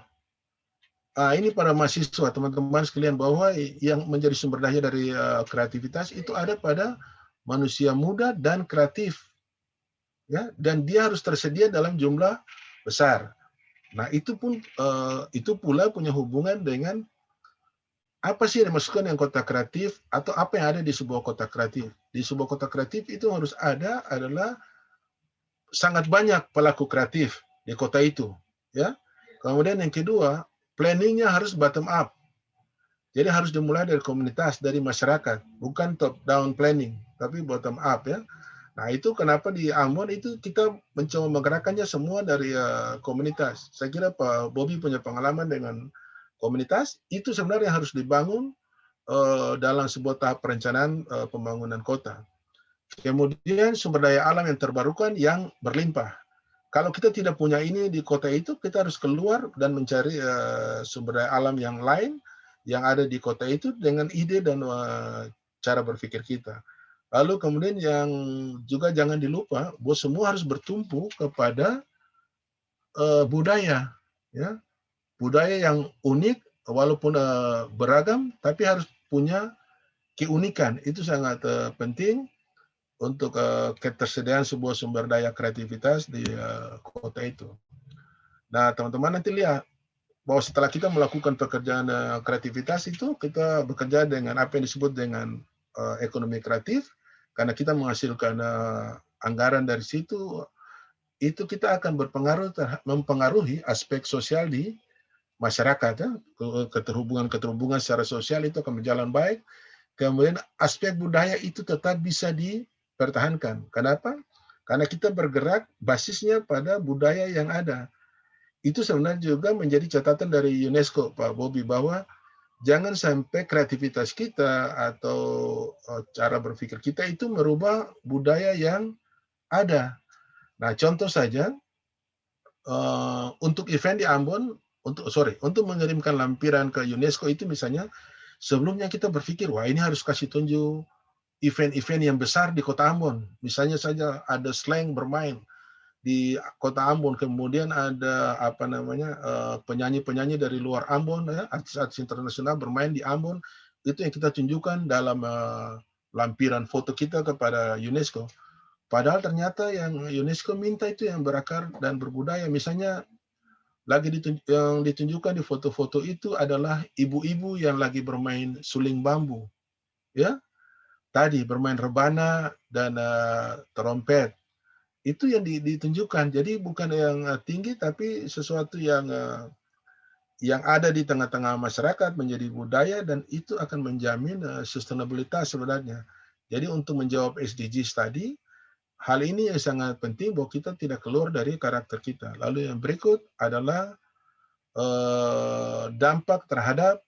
Ini para mahasiswa, teman-teman sekalian, bahwa yang menjadi sumber daya dari kreativitas itu ada pada manusia muda dan kreatif, ya. Dan dia harus tersedia dalam jumlah besar. Nah, itu pula punya hubungan dengan apa sih yang dimasukkan yang kota kreatif atau apa yang ada di sebuah kota kreatif. Di sebuah kota kreatif itu harus ada adalah sangat banyak pelaku kreatif di kota itu, ya. Kemudian yang kedua, planningnya harus bottom up. Jadi harus dimulai dari komunitas, dari masyarakat, bukan top down planning, tapi bottom up ya. Nah, itu kenapa di Ambon itu kita mencoba menggerakkannya semua dari komunitas. Saya kira Pak Bobi punya pengalaman dengan komunitas, itu sebenarnya harus dibangun dalam sebuah tahap perencanaan pembangunan kota. Kemudian sumber daya alam yang terbarukan yang berlimpah. Kalau kita tidak punya ini di kota itu, kita harus keluar dan mencari sumber daya alam yang lain yang ada di kota itu dengan ide dan cara berpikir kita. Lalu kemudian yang juga jangan dilupa bahwa semua harus bertumpu kepada budaya, ya, budaya yang unik walaupun beragam, tapi harus punya keunikan. Itu sangat penting untuk ketersediaan sebuah sumber daya kreativitas di kota itu. Nah, teman-teman nanti lihat bahwa setelah kita melakukan pekerjaan kreativitas itu, kita bekerja dengan apa yang disebut dengan ekonomi kreatif, karena kita menghasilkan anggaran dari situ, itu kita akan mempengaruhi aspek sosial di masyarakat, ya. Keterhubungan secara sosial itu akan berjalan baik. Kemudian aspek budaya itu tetap bisa dipertahankan. Kenapa? Karena kita bergerak basisnya pada budaya yang ada. Itu sebenarnya juga menjadi catatan dari UNESCO, Pak Bobi, bahwa jangan sampai kreativitas kita atau cara berpikir kita itu merubah budaya yang ada. Nah, contoh saja, untuk event di Ambon, untuk mengirimkan lampiran ke UNESCO itu misalnya, sebelumnya kita berpikir, wah ini harus kasih tunjuk event-event yang besar di kota Ambon. Misalnya saja ada slang bermain di kota Ambon, kemudian ada apa namanya penyanyi-penyanyi dari luar Ambon, ya, artis-artis internasional bermain di Ambon, itu yang kita tunjukkan dalam lampiran foto kita kepada UNESCO. Padahal ternyata yang UNESCO minta itu yang berakar dan berbudaya. Misalnya yang ditunjukkan di foto-foto itu adalah ibu-ibu yang lagi bermain suling bambu, ya, tadi bermain rebana dan trompet. Itu yang ditunjukkan. Jadi bukan yang tinggi, tapi sesuatu yang ada di tengah-tengah masyarakat menjadi budaya, dan itu akan menjamin sustainabilitas sebenarnya. Jadi untuk menjawab SDGs tadi, hal ini yang sangat penting bahwa kita tidak keluar dari karakter kita. Lalu yang berikut adalah dampak terhadap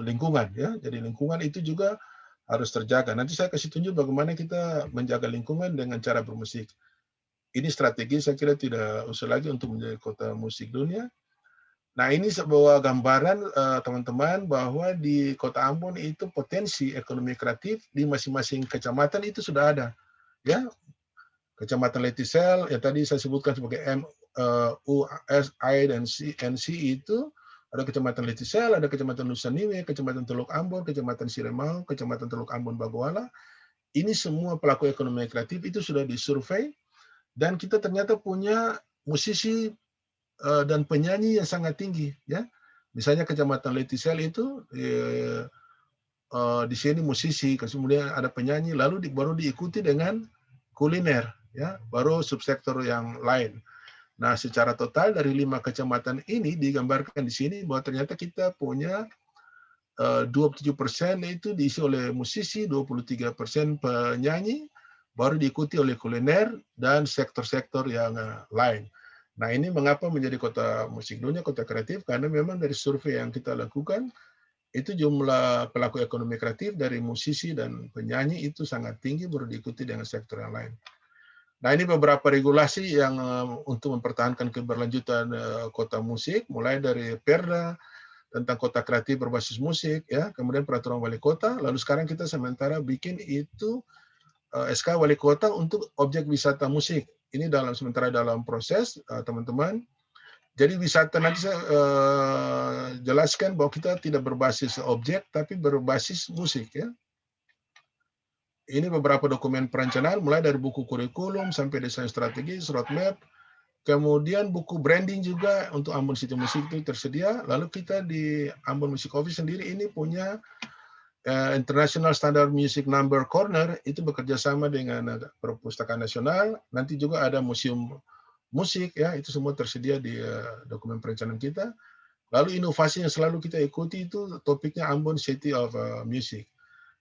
lingkungan, ya. Jadi lingkungan itu juga harus terjaga. Nanti saya kasih tunjuk bagaimana kita menjaga lingkungan dengan cara bermusik. Ini strategi saya kira tidak usah lagi untuk menjadi kota musik dunia. Nah, ini sebuah gambaran teman-teman bahwa di Kota Ambon itu potensi ekonomi kreatif di masing-masing kecamatan itu sudah ada, ya. Kecamatan Letisel yang tadi saya sebutkan sebagai MUS, I dan NC itu ada Kecamatan Letisel, ada Kecamatan Nusaniwe, Kecamatan Teluk Ambon, Kecamatan Siremau, Kecamatan Teluk Ambon Bagoala. Ini semua pelaku ekonomi kreatif itu sudah disurvei. Dan kita ternyata punya musisi dan penyanyi yang sangat tinggi, ya. Misalnya Kecamatan Letisel itu di sini musisi, kemudian ada penyanyi, lalu baru diikuti dengan kuliner, ya, baru subsektor yang lain. Nah, secara total dari 5 kecamatan ini digambarkan di sini bahwa ternyata kita punya 27% itu diisi oleh musisi, 23% penyanyi, baru diikuti oleh kuliner dan sektor-sektor yang lain. Nah, ini mengapa menjadi kota musik dunia, kota kreatif, karena memang dari survei yang kita lakukan, itu jumlah pelaku ekonomi kreatif dari musisi dan penyanyi itu sangat tinggi, baru diikuti dengan sektor yang lain. Nah, ini beberapa regulasi yang untuk mempertahankan keberlanjutan kota musik, mulai dari Perda tentang kota kreatif berbasis musik, ya, kemudian peraturan wali kota, lalu sekarang kita sementara bikin itu SK wali kota untuk objek wisata musik. Ini sementara dalam proses, teman-teman. Jadi wisata nanti saya jelaskan bahwa kita tidak berbasis objek, tapi berbasis musik, ya. Ini beberapa dokumen perencanaan, mulai dari buku kurikulum sampai desain strategis, roadmap, kemudian buku branding juga untuk Ambon City Music itu tersedia. Lalu kita di Ambon Music Office sendiri ini punya International Standard Music Number Corner, itu bekerja sama dengan Perpustakaan Nasional. Nanti juga ada museum musik, ya, itu semua tersedia di dokumen perencanaan kita. Lalu inovasi yang selalu kita ikuti itu topiknya Ambon City of Music.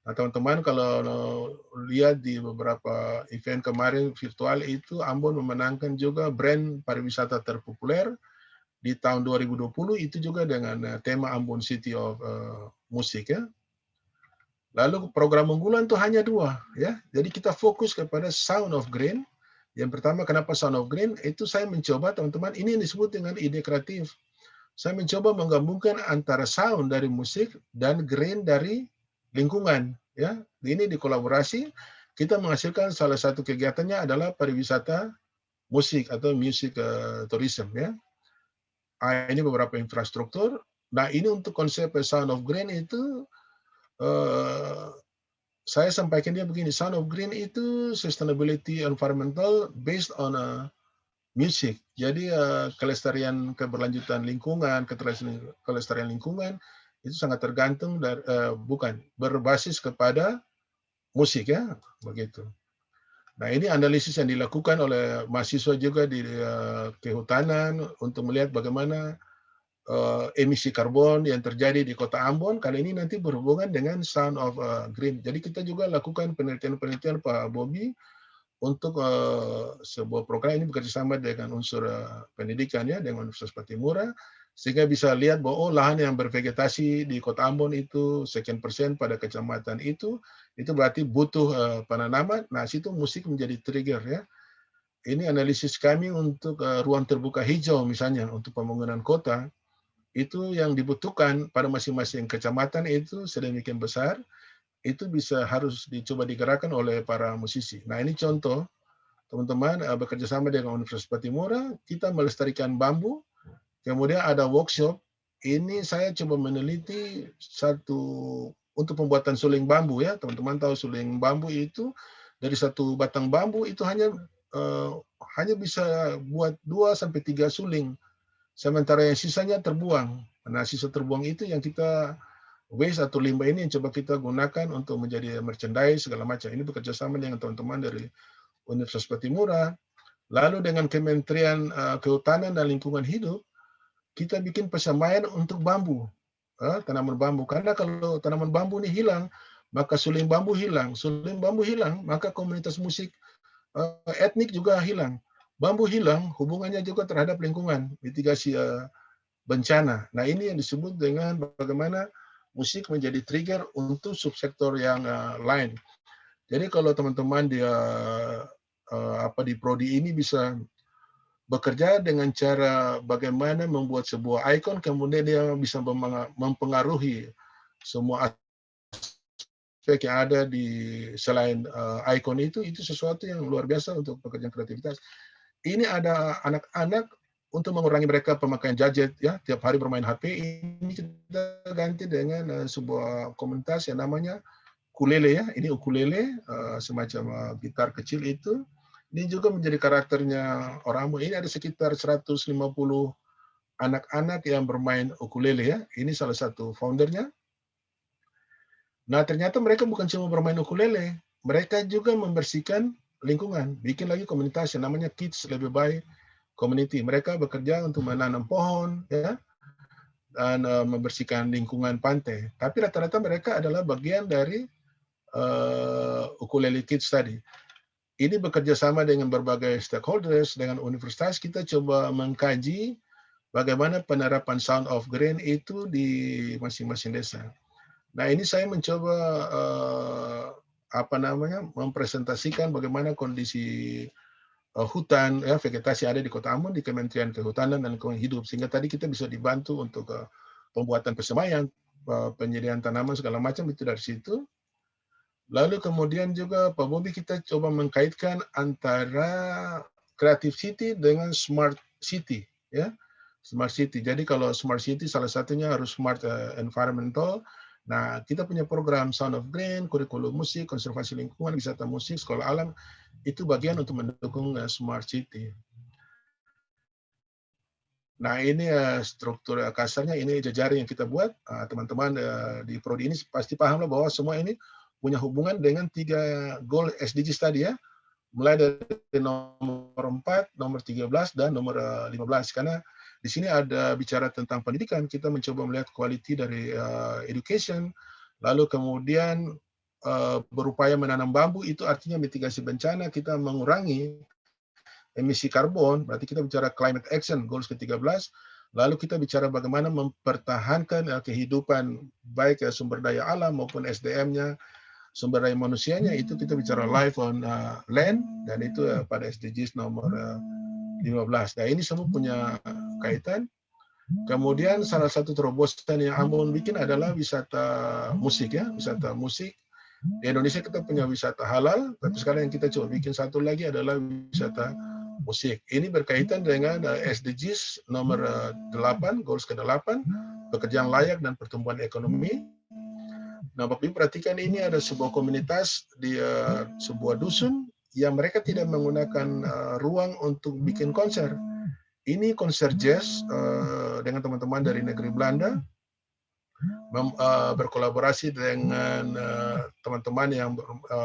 Nah, teman-teman kalau lihat di beberapa event kemarin virtual itu, Ambon memenangkan juga brand pariwisata terpopuler di tahun 2020 itu juga dengan tema Ambon City of Music ya. Lalu program unggulan itu hanya 2 ya. Jadi kita fokus kepada Sound of Green. Yang pertama, kenapa Sound of Green? Itu saya mencoba teman-teman, ini yang disebut dengan ide kreatif. Saya mencoba menggabungkan antara sound dari musik dan green dari lingkungan ya. Ini dikolaborasi, kita menghasilkan salah satu kegiatannya adalah pariwisata musik atau music tourism ya. Ini beberapa infrastruktur. Nah, ini untuk konsep Sound of Green itu saya sampaikan dia begini, Sound of Green itu sustainability environmental based on music. Jadi kelestarian keberlanjutan lingkungan, kelestarian lingkungan itu sangat tergantung dari bukan berbasis kepada musik ya, begitu. Nah, ini analisis yang dilakukan oleh mahasiswa juga di kehutanan untuk melihat bagaimana emisi karbon yang terjadi di Kota Ambon kali ini nanti berhubungan dengan Sound of Green. Jadi kita juga lakukan penelitian-penelitian Pak Bobi untuk sebuah program ini bekerjasama dengan unsur pendidikan ya, dengan Universitas Patimura, sehingga bisa lihat bahwa oh, lahan yang bervegetasi di Kota Ambon itu sekian persen pada kecamatan itu berarti butuh penanaman. Nah, situ musik menjadi trigger ya. Ini analisis kami untuk ruang terbuka hijau misalnya untuk pembangunan kota. Itu yang dibutuhkan pada masing-masing kecamatan itu sedemikian besar, itu bisa harus dicoba digerakkan oleh para musisi. Nah, ini contoh, teman-teman bekerja sama dengan Universitas Patimura, kita melestarikan bambu, kemudian ada workshop, ini saya coba meneliti untuk pembuatan suling bambu ya, teman-teman tahu suling bambu itu, dari satu batang bambu itu hanya bisa buat 2-3 suling, sementara yang sisanya terbuang. Nah, sisa terbuang itu yang kita waste atau limbah ini yang coba kita gunakan untuk menjadi merchandise segala macam. Ini bekerja sama dengan teman-teman dari Universitas Patimura. Lalu dengan Kementerian Kehutanan dan Lingkungan Hidup, kita bikin persemaian untuk bambu, tanaman bambu. Karena kalau tanaman bambu ini hilang, maka suling bambu hilang. Suling bambu hilang, maka komunitas musik etnik juga hilang. Bambu hilang, hubungannya juga terhadap lingkungan, mitigasi bencana. Nah, ini yang disebut dengan bagaimana musik menjadi trigger untuk subsektor yang lain. Jadi kalau teman-teman di prodi ini bisa bekerja dengan cara bagaimana membuat sebuah ikon, kemudian dia bisa mempengaruhi semua aspek yang ada di selain ikon itu sesuatu yang luar biasa untuk pekerjaan kreativitas. Ini ada anak-anak untuk mengurangi mereka pemakaian gadget ya, tiap hari bermain HP, ini kita ganti dengan sebuah komunitas yang namanya ukulele ya. Ini ukulele semacam gitar kecil itu. Ini juga menjadi karakternya orang Ambon. Ini ada sekitar 150 anak-anak yang bermain ukulele ya. Ini salah satu foundernya. Nah, ternyata mereka bukan cuma bermain ukulele, mereka juga membersihkan lingkungan, bikin lagi komunitas yang namanya Kids Lebih Baik Community. Mereka bekerja untuk menanam pohon, ya, dan membersihkan lingkungan pantai. Tapi rata-rata mereka adalah bagian dari ukulele Kids tadi. Ini bekerja sama dengan berbagai stakeholders, dengan universitas, kita coba mengkaji bagaimana penerapan Sound of Green itu di masing-masing desa. Nah, ini saya mencoba mempresentasikan bagaimana kondisi hutan, ya, vegetasi ada di Kota Ambon, di Kementerian Kehutanan dan Lingkungan Hidup, sehingga tadi kita bisa dibantu untuk pembuatan persemaian, penyediaan tanaman segala macam itu dari situ. Lalu kemudian juga Pak Bobi kita coba mengkaitkan antara Creative City dengan Smart City, ya. Smart City. Jadi kalau Smart City salah satunya harus smart environmental. Nah, kita punya program Sound of Green, kurikulum musik, konservasi lingkungan, wisata musik, sekolah alam, itu bagian untuk mendukung Smart City. Nah, ini struktur kasarnya, ini jejaring yang kita buat. Teman-teman di prodi ini pasti paham lah bahwa semua ini punya hubungan dengan 3 goal SDGs tadi ya. Mulai dari nomor 4, nomor 13, dan nomor 15. Karena di sini ada bicara tentang pendidikan, kita mencoba melihat quality dari education, lalu kemudian berupaya menanam bambu, itu artinya mitigasi bencana, kita mengurangi emisi karbon, berarti kita bicara climate action, goals ke-13, lalu kita bicara bagaimana mempertahankan kehidupan, baik sumber daya alam maupun SDM-nya, sumber daya manusianya, itu kita bicara life on land, dan itu pada SDGs nomor 15. Nah, ini semua punya kaitan. Kemudian salah satu terobosan yang Ambon bikin adalah wisata musik ya, wisata musik. Di Indonesia kita punya wisata halal, tapi sekarang yang kita coba bikin satu lagi adalah wisata musik. Ini berkaitan dengan SDGs nomor 8, goals ke-8, pekerjaan layak dan pertumbuhan ekonomi. Nah, Bapak Ibu perhatikan, ini ada sebuah komunitas di sebuah dusun yang mereka tidak menggunakan ruang untuk bikin konser. Ini konser jazz dengan teman-teman dari negeri Belanda, berkolaborasi dengan teman-teman yang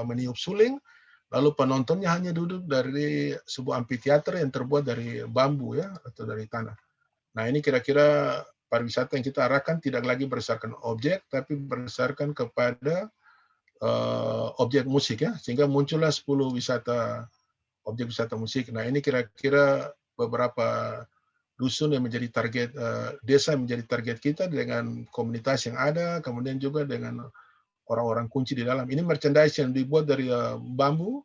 meniup suling, lalu penontonnya hanya duduk dari sebuah amphitheater yang terbuat dari bambu ya, atau dari tanah. Nah, ini kira-kira pariwisata yang kita arahkan tidak lagi berdasarkan objek, tapi berdasarkan kepada objek musik ya, sehingga muncullah 10 objek wisata musik. Nah, ini kira-kira beberapa dusun yang menjadi target, desa yang menjadi target kita dengan komunitas yang ada, kemudian juga dengan orang-orang kunci di dalam. Ini merchandise yang dibuat dari bambu,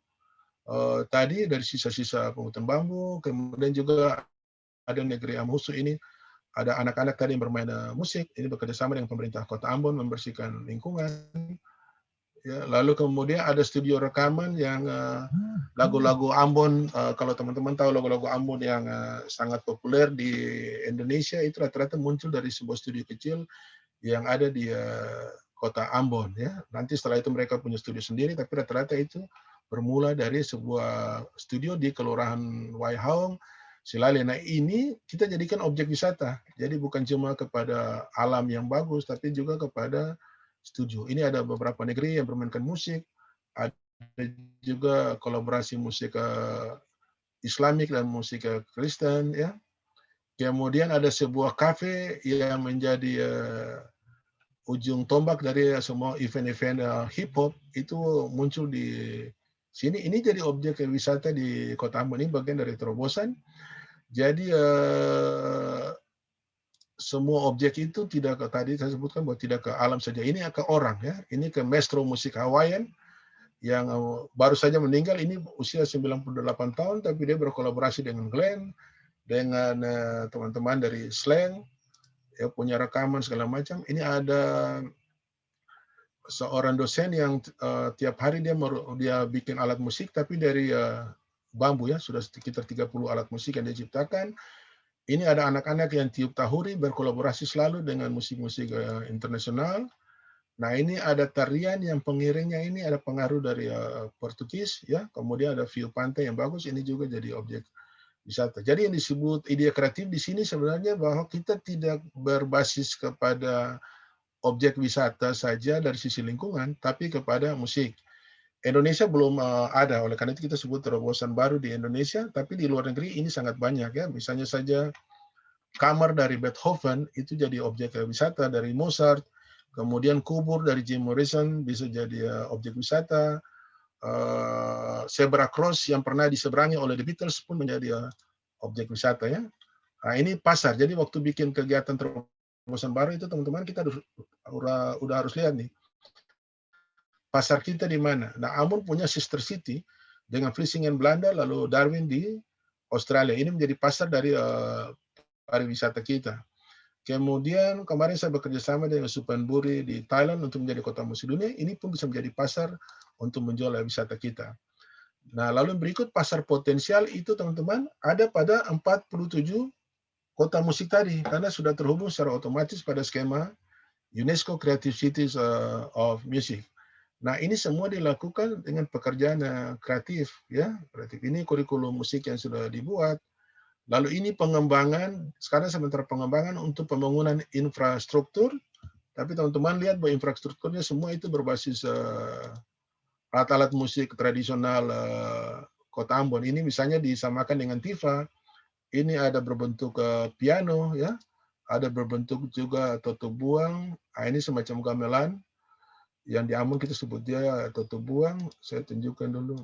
tadi dari sisa-sisa penghutan bambu, kemudian juga ada negeri Amhusu ini, ada anak-anak tadi yang bermain musik, ini bekerjasama dengan pemerintah Kota Ambon membersihkan lingkungan. Ya, lalu kemudian ada studio rekaman yang lagu-lagu Ambon, kalau teman-teman tahu lagu-lagu Ambon yang sangat populer di Indonesia, itu rata-rata muncul dari sebuah studio kecil yang ada di Kota Ambon. Ya. Nanti setelah itu mereka punya studio sendiri, tapi rata-rata itu bermula dari sebuah studio di Kelurahan Waihaong, Silale. Nah, ini kita jadikan objek wisata. Jadi bukan cuma kepada alam yang bagus, tapi juga kepada studio. Ini ada beberapa negeri yang bermainkan musik, ada juga kolaborasi musik Islamik dan musik Kristen, ya. Kemudian ada sebuah kafe yang menjadi ujung tombak dari semua event-event hip hop, itu muncul di sini. Ini jadi objek wisata di Kota Ambon, ini bagian dari terobosan. Jadi semua objek itu tidak ke, tadi saya sebutkan bahwa tidak ke alam saja, ini ke orang ya. Ini ke maestro musik Hawaiian yang baru saja meninggal, ini usia 98 tahun, tapi dia berkolaborasi dengan Glenn, dengan teman-teman dari Slang, ya, punya rekaman segala macam. Ini ada seorang dosen yang tiap hari dia bikin alat musik, tapi dari bambu ya, sudah sekitar 30 alat musik yang dia ciptakan. Ini ada anak-anak yang tiup tahuri, berkolaborasi selalu dengan musik-musik internasional. Nah, ini ada tarian yang pengiringnya ini ada pengaruh dari Portugis, ya. Kemudian ada view pantai yang bagus, ini juga jadi objek wisata. Jadi yang disebut ide kreatif di sini sebenarnya bahwa kita tidak berbasis kepada objek wisata saja dari sisi lingkungan, tapi kepada musik. Indonesia belum ada, oleh karena itu kita sebut terobosan baru di Indonesia, tapi di luar negeri ini sangat banyak ya. Misalnya saja kamar dari Beethoven itu jadi objek wisata, dari Mozart, kemudian kubur dari Jim Morrison bisa jadi objek wisata, zebra cross yang pernah diseberangi oleh The Beatles pun menjadi objek wisata ya. Nah, ini pasar. Jadi waktu bikin kegiatan terobosan baru itu teman-teman kita udah harus lihat nih. Pasar kita di mana? Nah, Ambon punya sister city dengan Vlissingen Belanda, lalu Darwin di Australia. Ini menjadi pasar dari pariwisata kita. Kemudian kemarin saya bekerja sama dengan Suphanburi di Thailand untuk menjadi kota musik dunia. Ini pun bisa menjadi pasar untuk menjual wisata kita. Nah, lalu berikut pasar potensial itu teman-teman ada pada 47 kota musik tadi, karena sudah terhubung secara otomatis pada skema UNESCO Creative Cities of Music. Nah, ini semua dilakukan dengan pekerjaan kreatif, ya. Kreatif ini kurikulum musik yang sudah dibuat. Lalu ini pengembangan, sekarang sementara pengembangan untuk pembangunan infrastruktur, tapi teman-teman lihat bahwa infrastrukturnya semua itu berbasis alat-alat musik tradisional Kota Ambon. Ini misalnya disamakan dengan tifa, ini ada berbentuk piano, ya, ada berbentuk juga toto buang, nah, ini semacam gamelan. Yang di Ambon kita sebut dia Toto Buang. Saya tunjukkan dulu.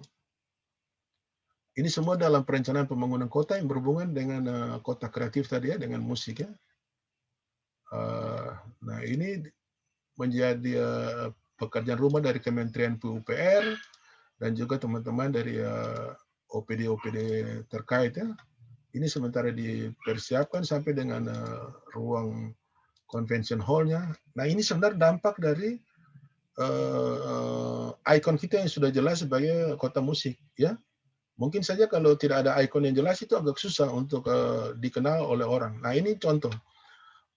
Ini semua dalam perencanaan pembangunan kota yang berhubungan dengan kota kreatif tadi ya, dengan musik ya. Nah ini menjadi pekerjaan rumah dari Kementerian PUPR dan juga teman-teman dari OPD-OPD terkait ya. Ini sementara dipersiapkan sampai dengan ruang convention hall-nya. Nah ini sebenarnya dampak dari ikon kita yang sudah jelas sebagai kota musik ya. Mungkin saja kalau tidak ada ikon yang jelas itu agak susah untuk dikenal oleh orang. Nah ini contoh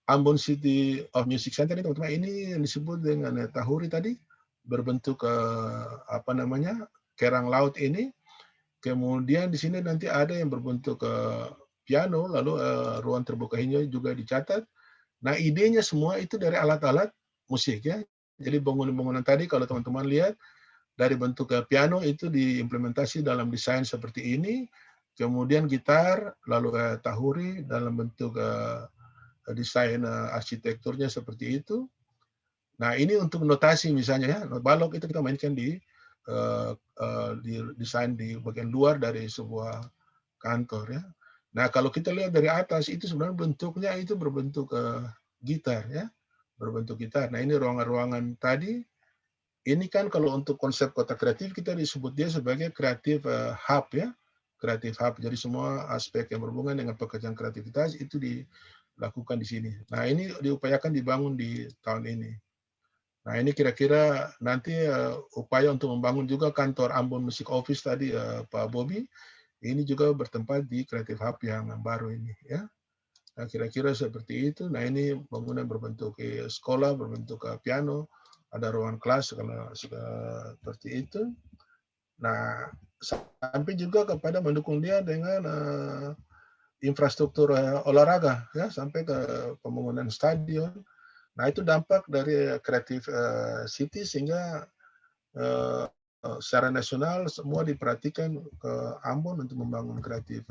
Ambon City of Music Center ini teman-teman, ini yang disebut dengan tahuri tadi, berbentuk apa namanya, kerang laut ini. Kemudian di sini nanti ada yang berbentuk piano, lalu ruang terbuka hijau juga dicatat. Nah idenya semua itu dari alat-alat musik ya. Jadi bangunan-bangunan tadi kalau teman-teman lihat dari bentuk piano itu diimplementasi dalam desain seperti ini. Kemudian gitar, lalu tahuri dalam bentuk desain arsitekturnya seperti itu. Nah ini untuk notasi misalnya ya, not balok itu kita mainkan di desain di bagian luar dari sebuah kantor ya. Nah kalau kita lihat dari atas itu sebenarnya bentuknya itu berbentuk gitar ya, berbentuk gitar. Nah ini ruangan-ruangan tadi. Ini kan kalau untuk konsep kota kreatif kita disebut dia sebagai kreatif hub ya, kreatif hub. Jadi semua aspek yang berhubungan dengan pekerjaan kreativitas itu dilakukan di sini. Nah ini diupayakan dibangun di tahun ini. Nah ini kira-kira nanti upaya untuk membangun juga kantor Ambon Music Office tadi Pak Bobby, ini juga bertempat di kreatif hub yang baru ini ya. Nah kira-kira seperti itu. Nah ini bangunan berbentuk sekolah, berbentuk piano, ada ruang kelas kalau seperti itu. Nah sampai juga kepada mendukung dia dengan infrastruktur olahraga ya, sampai ke pembangunan stadion. Nah itu dampak dari kreatif city sehingga secara nasional semua diperhatikan ke Ambon untuk membangun kreatif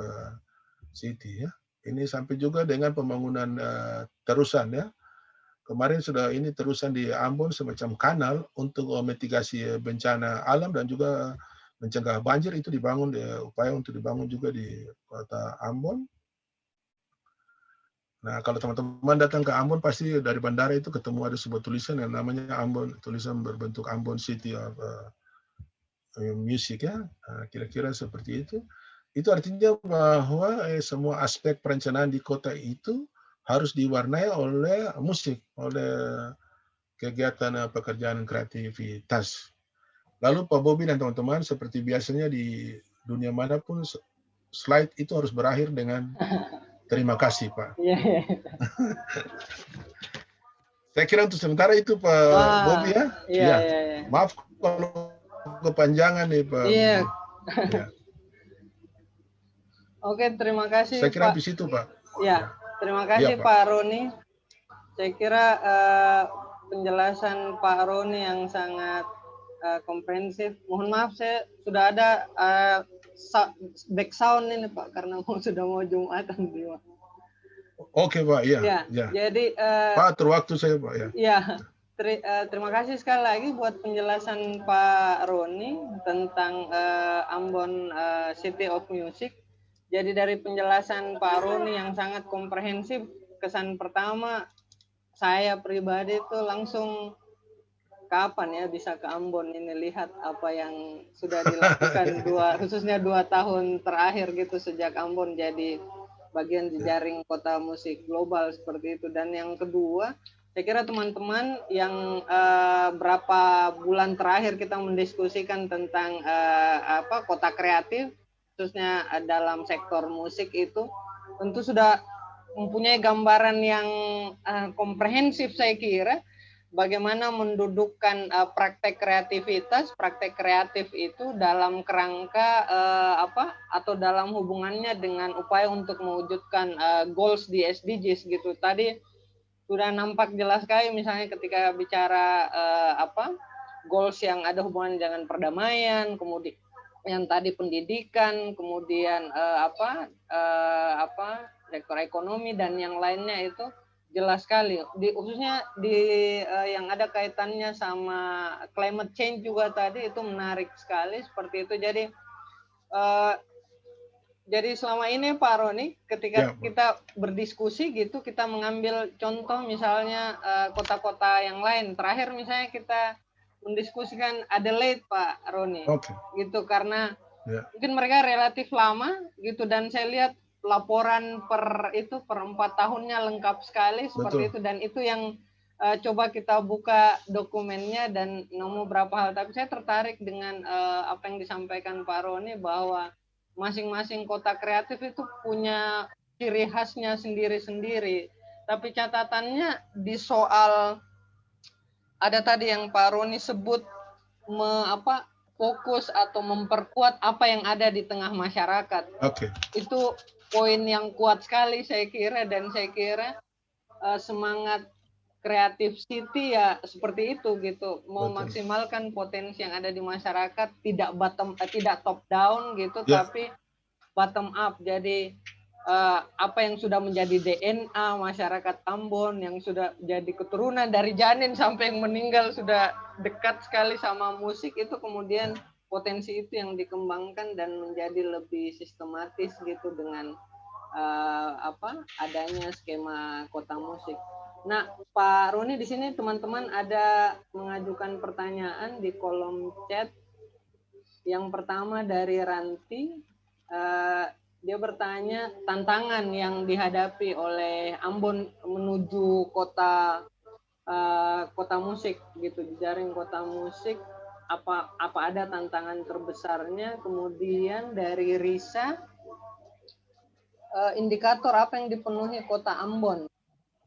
city ya. Ini sampai juga dengan pembangunan terusan ya. Kemarin sudah ini terusan di Ambon semacam kanal untuk mitigasi bencana alam dan juga mencegah banjir itu dibangun, upaya untuk dibangun juga di kota Ambon. Nah kalau teman-teman datang ke Ambon pasti dari bandara itu ketemu ada sebuah tulisan yang namanya Ambon, tulisan berbentuk Ambon City of Music ya, kira-kira seperti itu. Itu artinya bahwa semua aspek perencanaan di kota itu harus diwarnai oleh musik, oleh kegiatan pekerjaan kreativitas. Lalu Pak Bobby dan teman-teman, seperti biasanya di dunia manapun, slide itu harus berakhir dengan terima kasih Pak. Saya kira untuk sementara itu Pak Bobby ya. Iya. Maaf kalau kepanjangan nih Pak. Iya. Ya. Oke, terima kasih Saya kira Pak. di situ Pak. Ya, terima kasih ya, Pak Roni. Saya kira penjelasan Pak Roni yang sangat komprehensif. Mohon maaf saya sudah ada back sound ini Pak karena sudah mau Jumatan. Oke Pak, ya. Jadi Pak atur waktu saya Pak ya. Ya, terima kasih sekali lagi buat penjelasan Pak Roni tentang Ambon City of Music. Jadi dari penjelasan Pak Roni yang sangat komprehensif, kesan pertama saya pribadi itu langsung kapan ya bisa ke Ambon ini, lihat apa yang sudah dilakukan khususnya 2 tahun terakhir gitu sejak Ambon jadi bagian jejaring kota musik global seperti itu. Dan yang kedua, saya kira teman-teman yang berapa bulan terakhir kita mendiskusikan tentang kota kreatif khususnya dalam sektor musik itu tentu sudah mempunyai gambaran yang komprehensif saya kira bagaimana mendudukkan praktek kreatif itu dalam kerangka atau dalam hubungannya dengan upaya untuk mewujudkan goals di SDGs gitu. Tadi sudah nampak jelas sekali misalnya ketika bicara goals yang ada hubungan dengan perdamaian, kemudian yang tadi pendidikan, kemudian sektor ekonomi dan yang lainnya itu jelas sekali. Khususnya di yang ada kaitannya sama climate change juga tadi, itu menarik sekali seperti itu. Jadi selama ini Pak Roni, ketika kita berdiskusi gitu, kita mengambil contoh misalnya kota-kota yang lain. Terakhir misalnya kita mendiskusikan Adelaide Pak Roni, gitu, karena mungkin mereka relatif lama gitu, dan saya lihat laporan per 4 tahunnya lengkap sekali seperti itu, dan itu yang coba kita buka dokumennya dan nemu berapa hal. Tapi saya tertarik dengan apa yang disampaikan Pak Roni, bahwa masing-masing kota kreatif itu punya ciri khasnya sendiri-sendiri. Tapi catatannya di soal ada tadi yang Pak Roni sebut fokus atau memperkuat apa yang ada di tengah masyarakat. Itu poin yang kuat sekali saya kira, dan saya kira semangat Creative City ya seperti itu gitu, memaksimalkan potensi yang ada di masyarakat, tidak top down gitu, tapi bottom up. Jadi apa yang sudah menjadi DNA masyarakat Ambon, yang sudah jadi keturunan dari janin sampai yang meninggal, sudah dekat sekali sama musik, itu kemudian potensi itu yang dikembangkan dan menjadi lebih sistematis gitu dengan adanya skema kota musik. Nah, Pak Roni, di sini teman-teman ada mengajukan pertanyaan di kolom chat. Yang pertama dari Ranti, dia bertanya tantangan yang dihadapi oleh Ambon menuju kota musik gitu, jaring kota musik. Apa ada tantangan terbesarnya? Kemudian dari Risa, indikator apa yang dipenuhi kota Ambon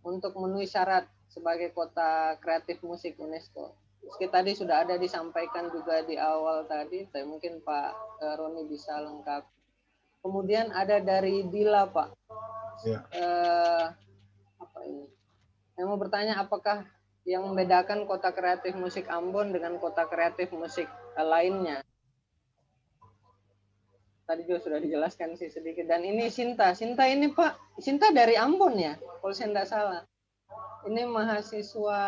untuk memenuhi syarat sebagai kota kreatif musik UNESCO. Meski tadi sudah ada disampaikan juga di awal tadi, tapi mungkin Pak Roni bisa lengkap. Kemudian ada dari Dila, Pak. Apa ini? Saya mau bertanya, apakah yang membedakan kota kreatif musik Ambon dengan kota kreatif musik lainnya? Tadi juga sudah dijelaskan sih sedikit. Dan ini Sinta ini Pak, Sinta dari Ambon ya, kalau saya tidak salah. Ini mahasiswa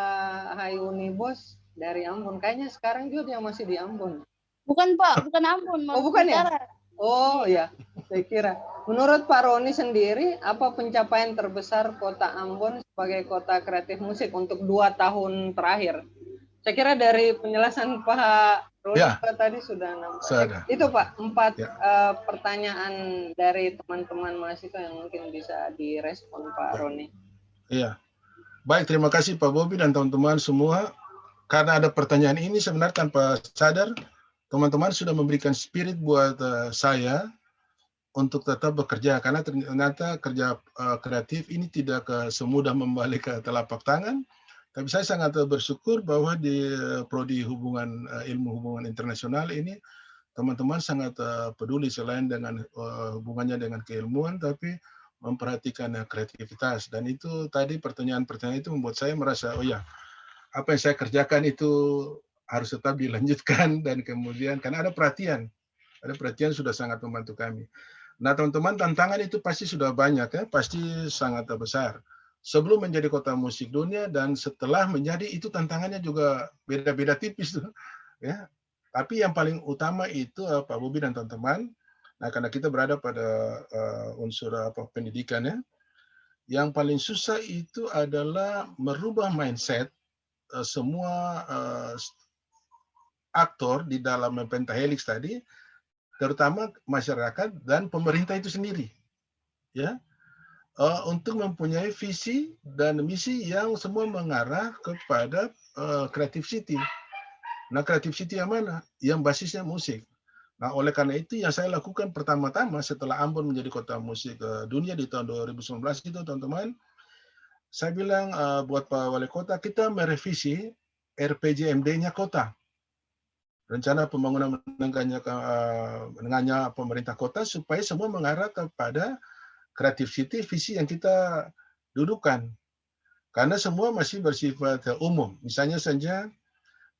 Hai Unibos dari Ambon. Kayaknya sekarang juga dia masih di Ambon. Bukan Pak, bukan Ambon. Oh bukan ya? Oh ya, saya kira. Menurut Pak Roni sendiri, apa pencapaian terbesar kota Ambon sebagai kota kreatif musik untuk 2 tahun terakhir? Saya kira dari penjelasan Pak Roni tadi sudah nampak. Itu Pak, 4 pertanyaan dari teman-teman mahasiswa yang mungkin bisa direspon Pak Roni. Iya. Baik, terima kasih Pak Bobi dan teman-teman semua. Karena ada pertanyaan ini, sebenarnya tanpa sadar, teman-teman sudah memberikan spirit buat saya untuk tetap bekerja. Karena ternyata kerja kreatif ini tidak semudah membalik ke telapak tangan. Tapi saya sangat bersyukur bahwa di Prodi Ilmu Hubungan Internasional ini, teman-teman sangat peduli selain dengan hubungannya dengan keilmuan, tapi memperhatikan kreativitas. Dan itu tadi pertanyaan-pertanyaan itu membuat saya merasa, oh ya, apa yang saya kerjakan itu harus tetap dilanjutkan, dan kemudian karena ada perhatian sudah sangat membantu kami. Nah teman-teman, tantangan itu pasti sudah banyak ya, pasti sangat besar. Sebelum menjadi kota musik dunia dan setelah menjadi, itu tantangannya juga beda-beda tipis tuh ya. Tapi yang paling utama itu Pak Bobi dan teman-teman, nah karena kita berada pada unsur pendidikan ya, yang paling susah itu adalah merubah mindset semua aktor di dalam pentahelix tadi, terutama masyarakat dan pemerintah itu sendiri, ya, untuk mempunyai visi dan misi yang semua mengarah kepada Creative City. Nah, Creative City yang mana? Yang basisnya musik. Nah, oleh karena itu yang saya lakukan pertama-tama setelah Ambon menjadi kota musik dunia di tahun 2019 itu, teman-teman, saya bilang buat Pak Wali Kota, kita merevisi RPJMD-nya kota. Rencana pembangunan menengahnya pemerintah kota, supaya semua mengarah kepada Creative City, visi yang kita dudukan. Karena semua masih bersifat umum. Misalnya saja,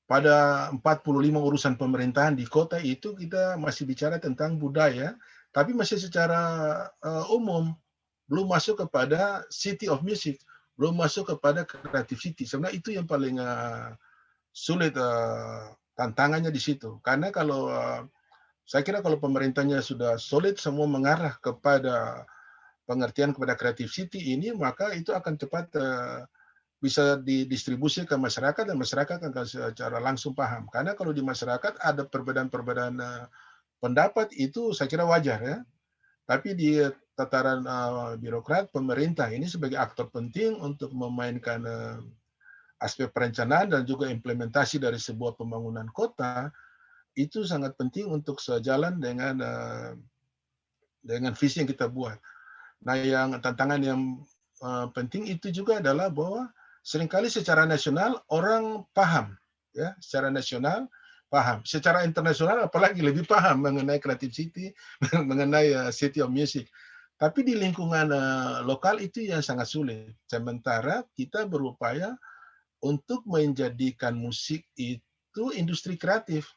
pada 45 urusan pemerintahan di kota itu kita masih bicara tentang budaya, tapi masih secara umum, belum masuk kepada City of Music. belum masuk kepada creativity. Sebenarnya itu yang paling sulit, tantangannya di situ. Karena kalau saya kira kalau pemerintahnya sudah solid semua mengarah kepada pengertian kepada creativity ini, maka itu akan cepat bisa didistribusi ke masyarakat dan masyarakat akan secara langsung paham. Karena kalau di masyarakat ada perbedaan-perbedaan pendapat itu saya kira wajar ya. Tapi di tataran birokrat pemerintah ini sebagai aktor penting untuk memainkan aspek perencanaan dan juga implementasi dari sebuah pembangunan kota itu sangat penting untuk sejalan dengan visi yang kita buat. Nah, yang tantangan yang penting itu juga adalah bahwa seringkali secara nasional orang paham, ya, secara nasional paham. Secara internasional apalagi lebih paham mengenai Creative City, mengenai City of Music. Tapi di lingkungan lokal itu yang sangat sulit. Sementara kita berupaya untuk menjadikan musik itu industri kreatif.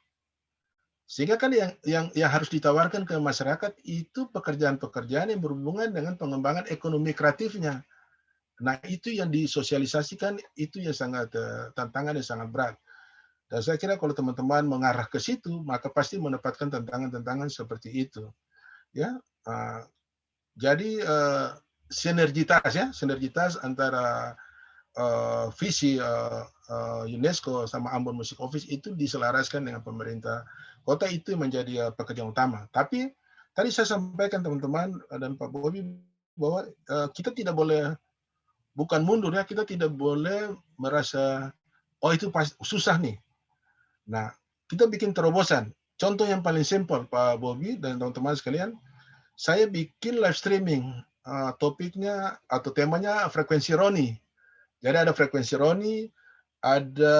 Sehingga kan yang harus ditawarkan ke masyarakat itu pekerjaan-pekerjaan yang berhubungan dengan pengembangan ekonomi kreatifnya. Nah, itu yang disosialisasikan, itu yang sangat tantangan yang sangat berat. Dan saya kira kalau teman-teman mengarah ke situ, maka pasti mendapatkan tantangan-tantangan seperti itu. Ya, jadi sinergitas antara visi UNESCO sama Ambon Music Office itu diselaraskan dengan pemerintah kota, itu menjadi pekerjaan utama. Tapi tadi saya sampaikan teman-teman dan Pak Bobi bahwa kita tidak boleh, bukan mundur ya, kita tidak boleh merasa oh itu susah nih. Nah, kita bikin terobosan. Contoh yang paling simpel Pak Bobi dan teman-teman sekalian, saya bikin live streaming, topiknya atau temanya frekuensi Roni. Jadi ada frekuensi Roni, ada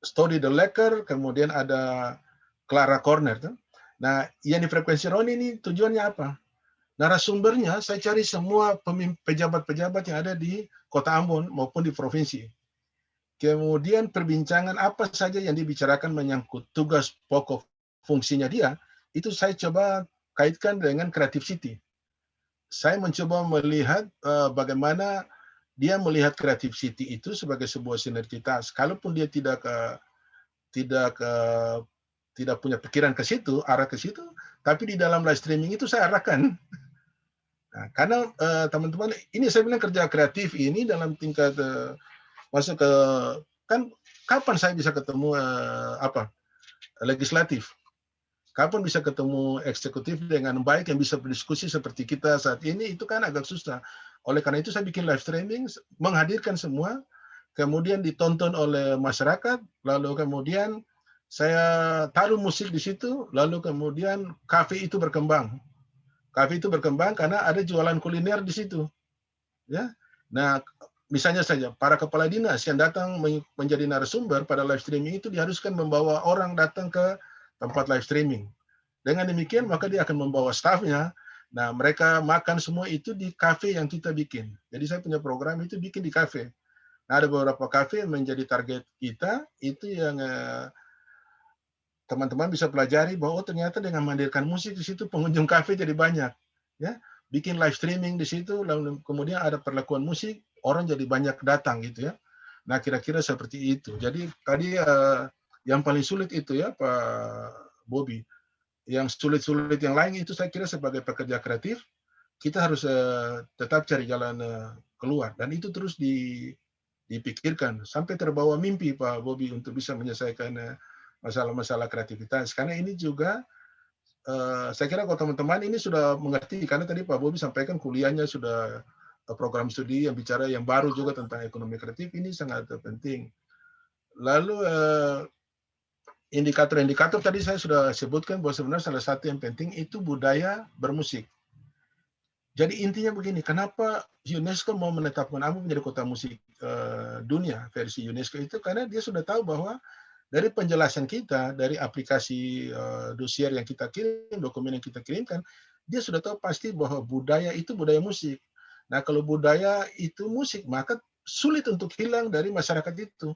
Story the Lecker, kemudian ada Clara Corner. Nah, yang di frekuensi Roni ini tujuannya apa? Narasumbernya saya cari semua pejabat-pejabat yang ada di Kota Ambon maupun di provinsi. Kemudian perbincangan apa saja yang dibicarakan menyangkut tugas pokok fungsinya dia, itu saya coba kaitkan dengan Creative City. Saya mencoba melihat bagaimana dia melihat Creative City itu sebagai sebuah sinergitas. Kalaupun dia tidak punya pikiran ke situ, arah ke situ, tapi di dalam live streaming itu saya arahkan. Nah, karena teman-teman, ini saya bilang kerja kreatif ini dalam tingkat masuk ke, kan kapan saya bisa ketemu legislatif? Kapan bisa ketemu eksekutif dengan baik yang bisa berdiskusi seperti kita saat ini, itu kan agak susah. Oleh karena itu saya bikin live streaming, menghadirkan semua, kemudian ditonton oleh masyarakat, lalu kemudian saya taruh musik di situ, lalu kemudian kafe itu berkembang. Kafe itu berkembang karena ada jualan kuliner di situ. Ya. Nah, misalnya saja para kepala dinas yang datang menjadi narasumber pada live streaming itu diharuskan membawa orang datang ke tempat live streaming. Dengan demikian maka dia akan membawa stafnya. Nah, mereka makan semua itu di kafe yang kita bikin. Jadi saya punya program itu bikin di kafe. Nah, ada beberapa kafe yang menjadi target kita, itu yang teman-teman bisa pelajari bahwa ternyata dengan menghadirkan musik di situ pengunjung kafe jadi banyak. Ya, bikin live streaming di situ, lalu kemudian ada perlakuan musik, orang jadi banyak datang gitu ya. Nah, kira-kira seperti itu. Jadi tadi yang paling sulit itu ya Pak Bobi. Yang sulit-sulit yang lain itu saya kira sebagai pekerja kreatif kita harus tetap cari jalan keluar, dan itu terus dipikirkan sampai terbawa mimpi Pak Bobi untuk bisa menyelesaikan masalah-masalah kreativitas. Karena ini juga saya kira kalau teman-teman ini sudah mengerti, karena tadi Pak Bobi sampaikan kuliahnya sudah program studi yang bicara yang baru juga tentang ekonomi kreatif, ini sangat penting. Lalu indikator-indikator tadi saya sudah sebutkan bahwa sebenarnya salah satu yang penting itu budaya bermusik. Jadi intinya begini, kenapa UNESCO mau menetapkan Ambon menjadi kota musik dunia versi UNESCO itu, karena dia sudah tahu bahwa dari penjelasan kita, dari aplikasi dosier yang kita kirim, dokumen yang kita kirimkan, dia sudah tahu pasti bahwa budaya itu budaya musik. Nah, kalau budaya itu musik, maka sulit untuk hilang dari masyarakat itu.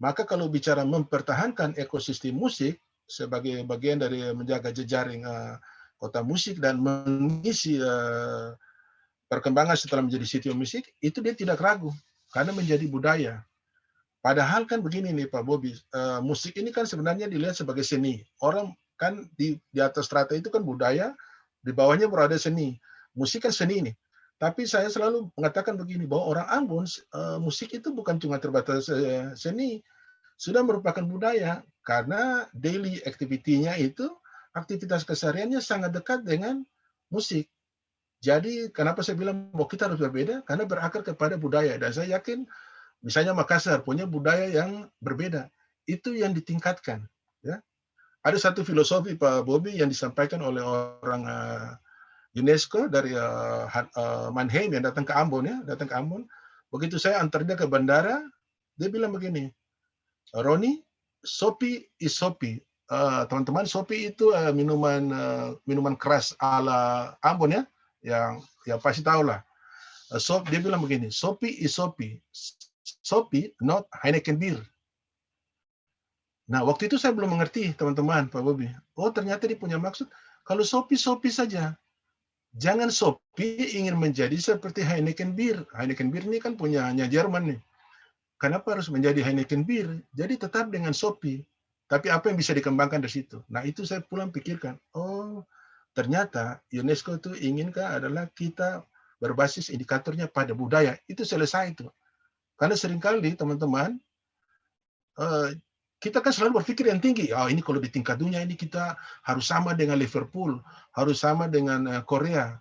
Maka kalau bicara mempertahankan ekosistem musik sebagai bagian dari menjaga jejaring kota musik dan mengisi perkembangan setelah menjadi city of music, itu dia tidak ragu karena menjadi budaya. Padahal kan begini nih Pak Bobi, musik ini kan sebenarnya dilihat sebagai seni. Orang kan di atas strata itu kan budaya, di bawahnya berada seni. Musik kan seni nih. Tapi saya selalu mengatakan begini, bahwa orang Ambon, musik itu bukan cuma terbatas seni, sudah merupakan budaya. Karena daily activity-nya itu, aktivitas kesehariannya sangat dekat dengan musik. Jadi kenapa saya bilang bahwa kita harus berbeda? Karena berakar kepada budaya. Dan saya yakin misalnya Makassar punya budaya yang berbeda. Itu yang ditingkatkan. Ya. Ada satu filosofi Pak Bobi yang disampaikan oleh orang UNESCO dari Mannheim yang datang ke Ambon ya, datang ke Ambon. Begitu saya antar dia ke bandara, dia bilang begini, Roni, Sopi is Sopi. Teman-teman, Sopi itu minuman keras ala Ambon ya, yang ya pasti tahu lah. Dia bilang begini, Sopi is Sopi. Sopi, not Heineken beer. Nah, waktu itu saya belum mengerti, teman-teman, Pak Bobi. Oh, ternyata dia punya maksud, kalau Sopi, Sopi saja. Jangan Sopi ingin menjadi seperti Heineken beer. Heineken beer ini kan punyanya Jerman nih. Kenapa harus menjadi Heineken beer? Jadi tetap dengan Sopi. Tapi apa yang bisa dikembangkan dari situ? Nah, itu saya pulang pikirkan. Oh, ternyata UNESCO itu inginkan adalah kita berbasis indikatornya pada budaya. Itu selesai itu. Karena seringkali teman-teman, kita kan selalu berpikir yang tinggi. Oh, ini kalau di tingkat dunia ini kita harus sama dengan Liverpool, harus sama dengan Korea.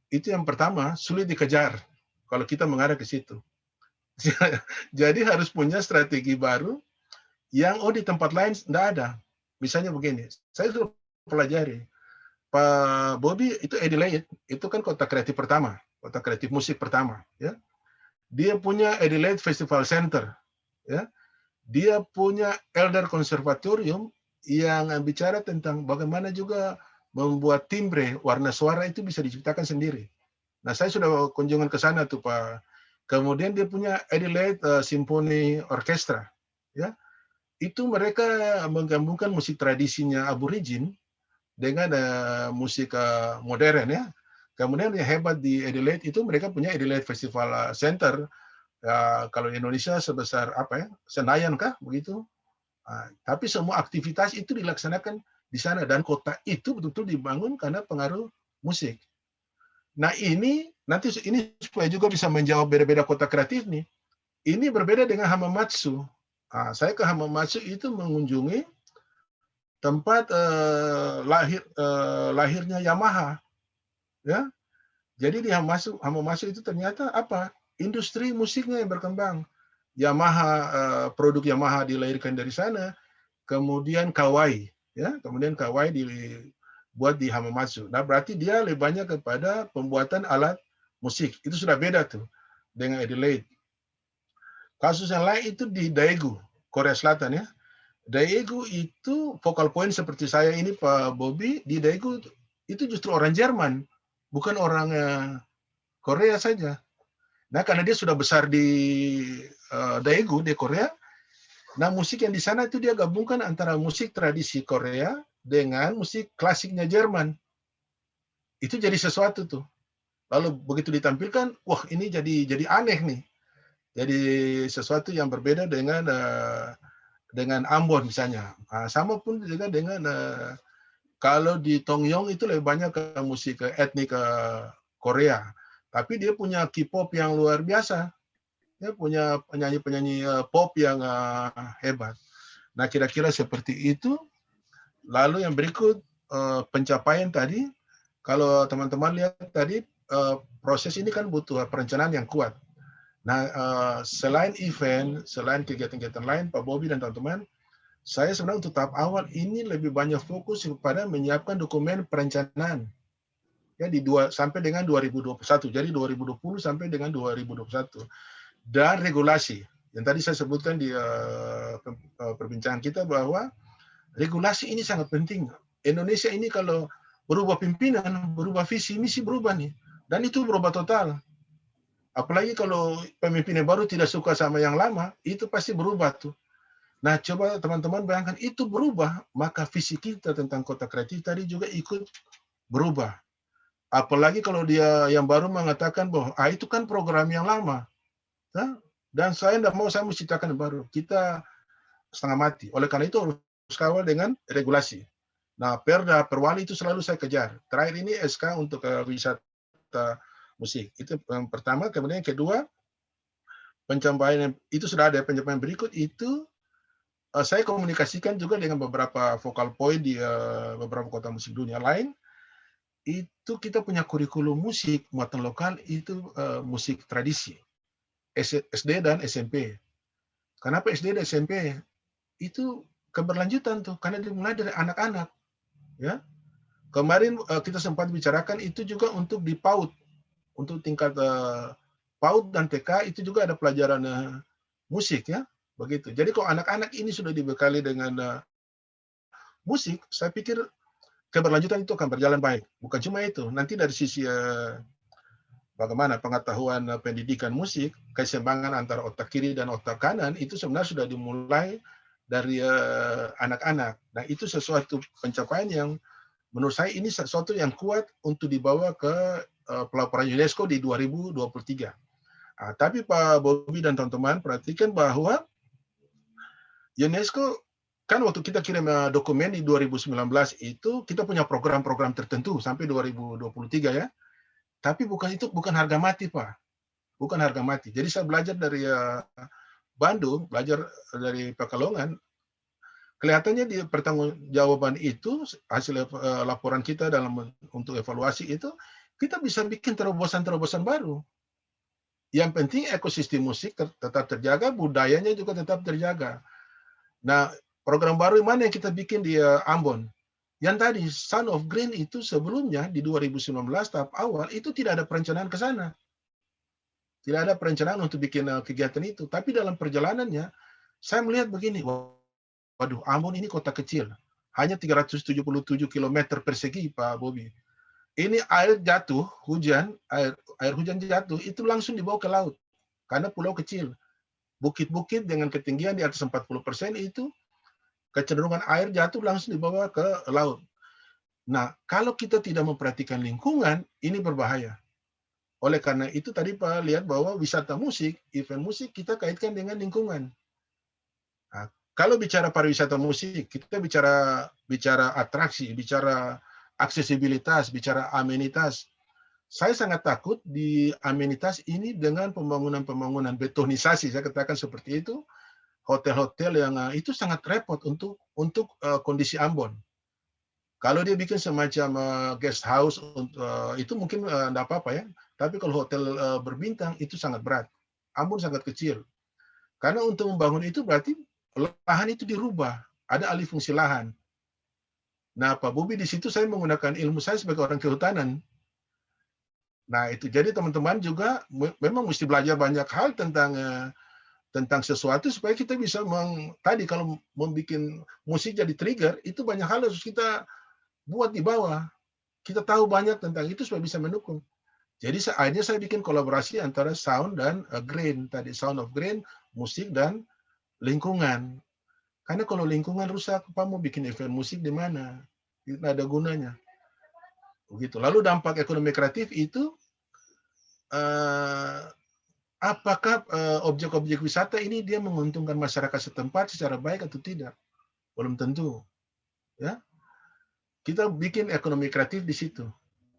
Itu yang pertama, sulit dikejar kalau kita mengarah ke situ. Jadi harus punya strategi baru yang di tempat lain tidak ada. Misalnya begini, saya sudah pelajari. Pak Bobi itu Adelaide, itu kan kota kreatif pertama, kota kreatif musik pertama. Ya. Dia punya Adelaide Festival Center, ya. Dia punya Elder Conservatorium yang bicara tentang bagaimana juga membuat timbre warna suara itu bisa diciptakan sendiri. Nah, saya sudah kunjungan ke sana tuh Pak. Kemudian dia punya Adelaide Symphony Orchestra, ya. Itu mereka menggabungkan musik tradisinya Aborigin dengan musik modern ya. Kemudian yang hebat di Adelaide itu mereka punya Adelaide Festival Center. Kalau Indonesia sebesar apa ya, Senayan kah begitu. Tapi semua aktivitas itu dilaksanakan di sana dan kota itu betul-betul dibangun karena pengaruh musik. Nah ini nanti ini supaya juga bisa menjawab beda-beda kota kreatif nih. Ini berbeda dengan Hamamatsu. Saya ke Hamamatsu itu mengunjungi tempat lahirnya Yamaha. Ya, jadi di Hamamatsu itu ternyata apa? Industri musiknya yang berkembang. Yamaha, produk Yamaha dilahirkan dari sana. Kemudian Kawai, ya, kemudian Kawai dibuat di Hamamatsu. Nah, berarti dia lebih banyak kepada pembuatan alat musik. Itu sudah beda tuh dengan Adelaide. Kasus yang lain itu di Daegu, Korea Selatan ya. Daegu itu focal point seperti saya ini Pak Bobi, di Daegu itu justru orang Jerman, bukan orang Korea saja. Nah, karena dia sudah besar di Daegu, di Korea, nah musik yang di sana itu dia gabungkan antara musik tradisi Korea dengan musik klasiknya Jerman. Itu jadi sesuatu tuh. Lalu begitu ditampilkan, wah ini jadi aneh nih. Jadi sesuatu yang berbeda dengan Ambon misalnya. Sama pun juga dengan kalau di Tongyong itu lebih banyak ke musik etnik Korea. Tapi dia punya K-pop yang luar biasa. Dia punya penyanyi-penyanyi pop yang hebat. Nah, kira-kira seperti itu. Lalu yang berikut pencapaian tadi, kalau teman-teman lihat tadi, proses ini kan butuh perencanaan yang kuat. Nah, selain event, selain kegiatan-kegiatan lain, Pak Bobi dan teman-teman, saya sebenarnya untuk tahap awal ini lebih banyak fokus kepada menyiapkan dokumen perencanaan. Ya, sampai dengan 2021. Jadi 2020 sampai dengan 2021. Dan regulasi. Yang tadi saya sebutkan di perbincangan kita bahwa regulasi ini sangat penting. Indonesia ini kalau berubah pimpinan, berubah visi misi berubah nih. Dan itu berubah total. Apalagi kalau pemimpin yang baru tidak suka sama yang lama, itu pasti berubah tuh. Nah, coba teman-teman bayangkan itu berubah, maka visi kita tentang kota kreatif tadi juga ikut berubah. Apalagi kalau dia yang baru mengatakan bahwa itu kan program yang lama. Nah, dan saya tidak mau saya menciptakan yang baru. Kita setengah mati. Oleh karena itu harus kawal dengan regulasi. Nah, Perda, Perwali itu selalu saya kejar. Terakhir ini SK untuk wisata musik. Itu yang pertama. Kemudian yang kedua, pencapaian itu sudah ada. Pencapaian berikut itu saya komunikasikan juga dengan beberapa focal point di beberapa kota musik dunia lain. Itu kita punya kurikulum musik muatan lokal itu musik tradisi SD dan SMP. Kenapa SD dan SMP? Itu keberlanjutan tuh karena dimulai dari anak-anak, ya. Kemarin kita sempat bicarakan itu juga untuk di PAUD, untuk tingkat PAUD dan TK itu juga ada pelajaran musik, ya, begitu. Jadi kalau anak-anak ini sudah dibekali dengan musik, saya pikir keberlanjutan itu akan berjalan baik. Bukan cuma itu, nanti dari sisi bagaimana pengetahuan pendidikan musik, keseimbangan antara otak kiri dan otak kanan itu sebenarnya sudah dimulai dari anak-anak. Nah, itu sesuatu pencapaian yang menurut saya ini sesuatu yang kuat untuk dibawa ke pelaporan UNESCO di 2023. Tapi Pak Bobby dan teman-teman perhatikan bahwa UNESCO kan waktu kita kirim dokumen di 2019 itu kita punya program-program tertentu sampai 2023, ya. Tapi bukan harga mati, Pak. Bukan harga mati. Jadi saya belajar dari Bandung, belajar dari Pekalongan. Kelihatannya di pertanggungjawaban itu hasil laporan kita dalam untuk evaluasi itu kita bisa bikin terobosan-terobosan baru. Yang penting ekosistem musik tetap terjaga, budayanya juga tetap terjaga. Nah, program baru mana yang kita bikin di Ambon? Yang tadi, Sound of Green itu sebelumnya di 2019 tahap awal itu tidak ada perencanaan ke sana. Tidak ada perencanaan untuk bikin kegiatan itu. Tapi dalam perjalanannya, saya melihat begini, waduh, Ambon ini kota kecil. Hanya 377 km persegi, Pak Bobby. Ini air jatuh, hujan, air hujan jatuh, itu langsung dibawa ke laut. Karena pulau kecil. Bukit-bukit dengan ketinggian di atas 40% itu, kecenderungan air jatuh langsung dibawa ke laut. Nah, kalau kita tidak memperhatikan lingkungan, ini berbahaya. Oleh karena itu tadi Pak lihat bahwa wisata musik, event musik kita kaitkan dengan lingkungan. Nah, kalau bicara pariwisata musik, kita bicara atraksi, bicara aksesibilitas, bicara amenitas. Saya sangat takut di amenitas ini dengan pembangunan betonisasi, saya katakan seperti itu, hotel-hotel yang itu sangat repot untuk kondisi Ambon. Kalau dia bikin semacam guest house itu mungkin enggak apa-apa, ya. Tapi kalau hotel berbintang itu sangat berat. Ambon sangat kecil. Karena untuk membangun itu berarti lahan itu dirubah, ada alih fungsi lahan. Nah, Pak Bobby di situ saya menggunakan ilmu saya sebagai orang kehutanan. Nah, itu jadi teman-teman juga memang mesti belajar banyak hal tentang sesuatu supaya kita bisa tadi kalau membuat musik jadi trigger, itu banyak hal harus kita buat di bawah. Kita tahu banyak tentang itu supaya bisa mendukung. Jadi akhirnya saya bikin kolaborasi antara sound dan green tadi, Sound of Green, musik dan lingkungan. Karena kalau lingkungan rusak, Pak mau bikin event musik di mana? Tidak ada gunanya. Begitu. Lalu dampak ekonomi kreatif itu apakah objek-objek wisata ini dia menguntungkan masyarakat setempat secara baik atau tidak? Belum tentu. Ya. Kita bikin ekonomi kreatif di situ.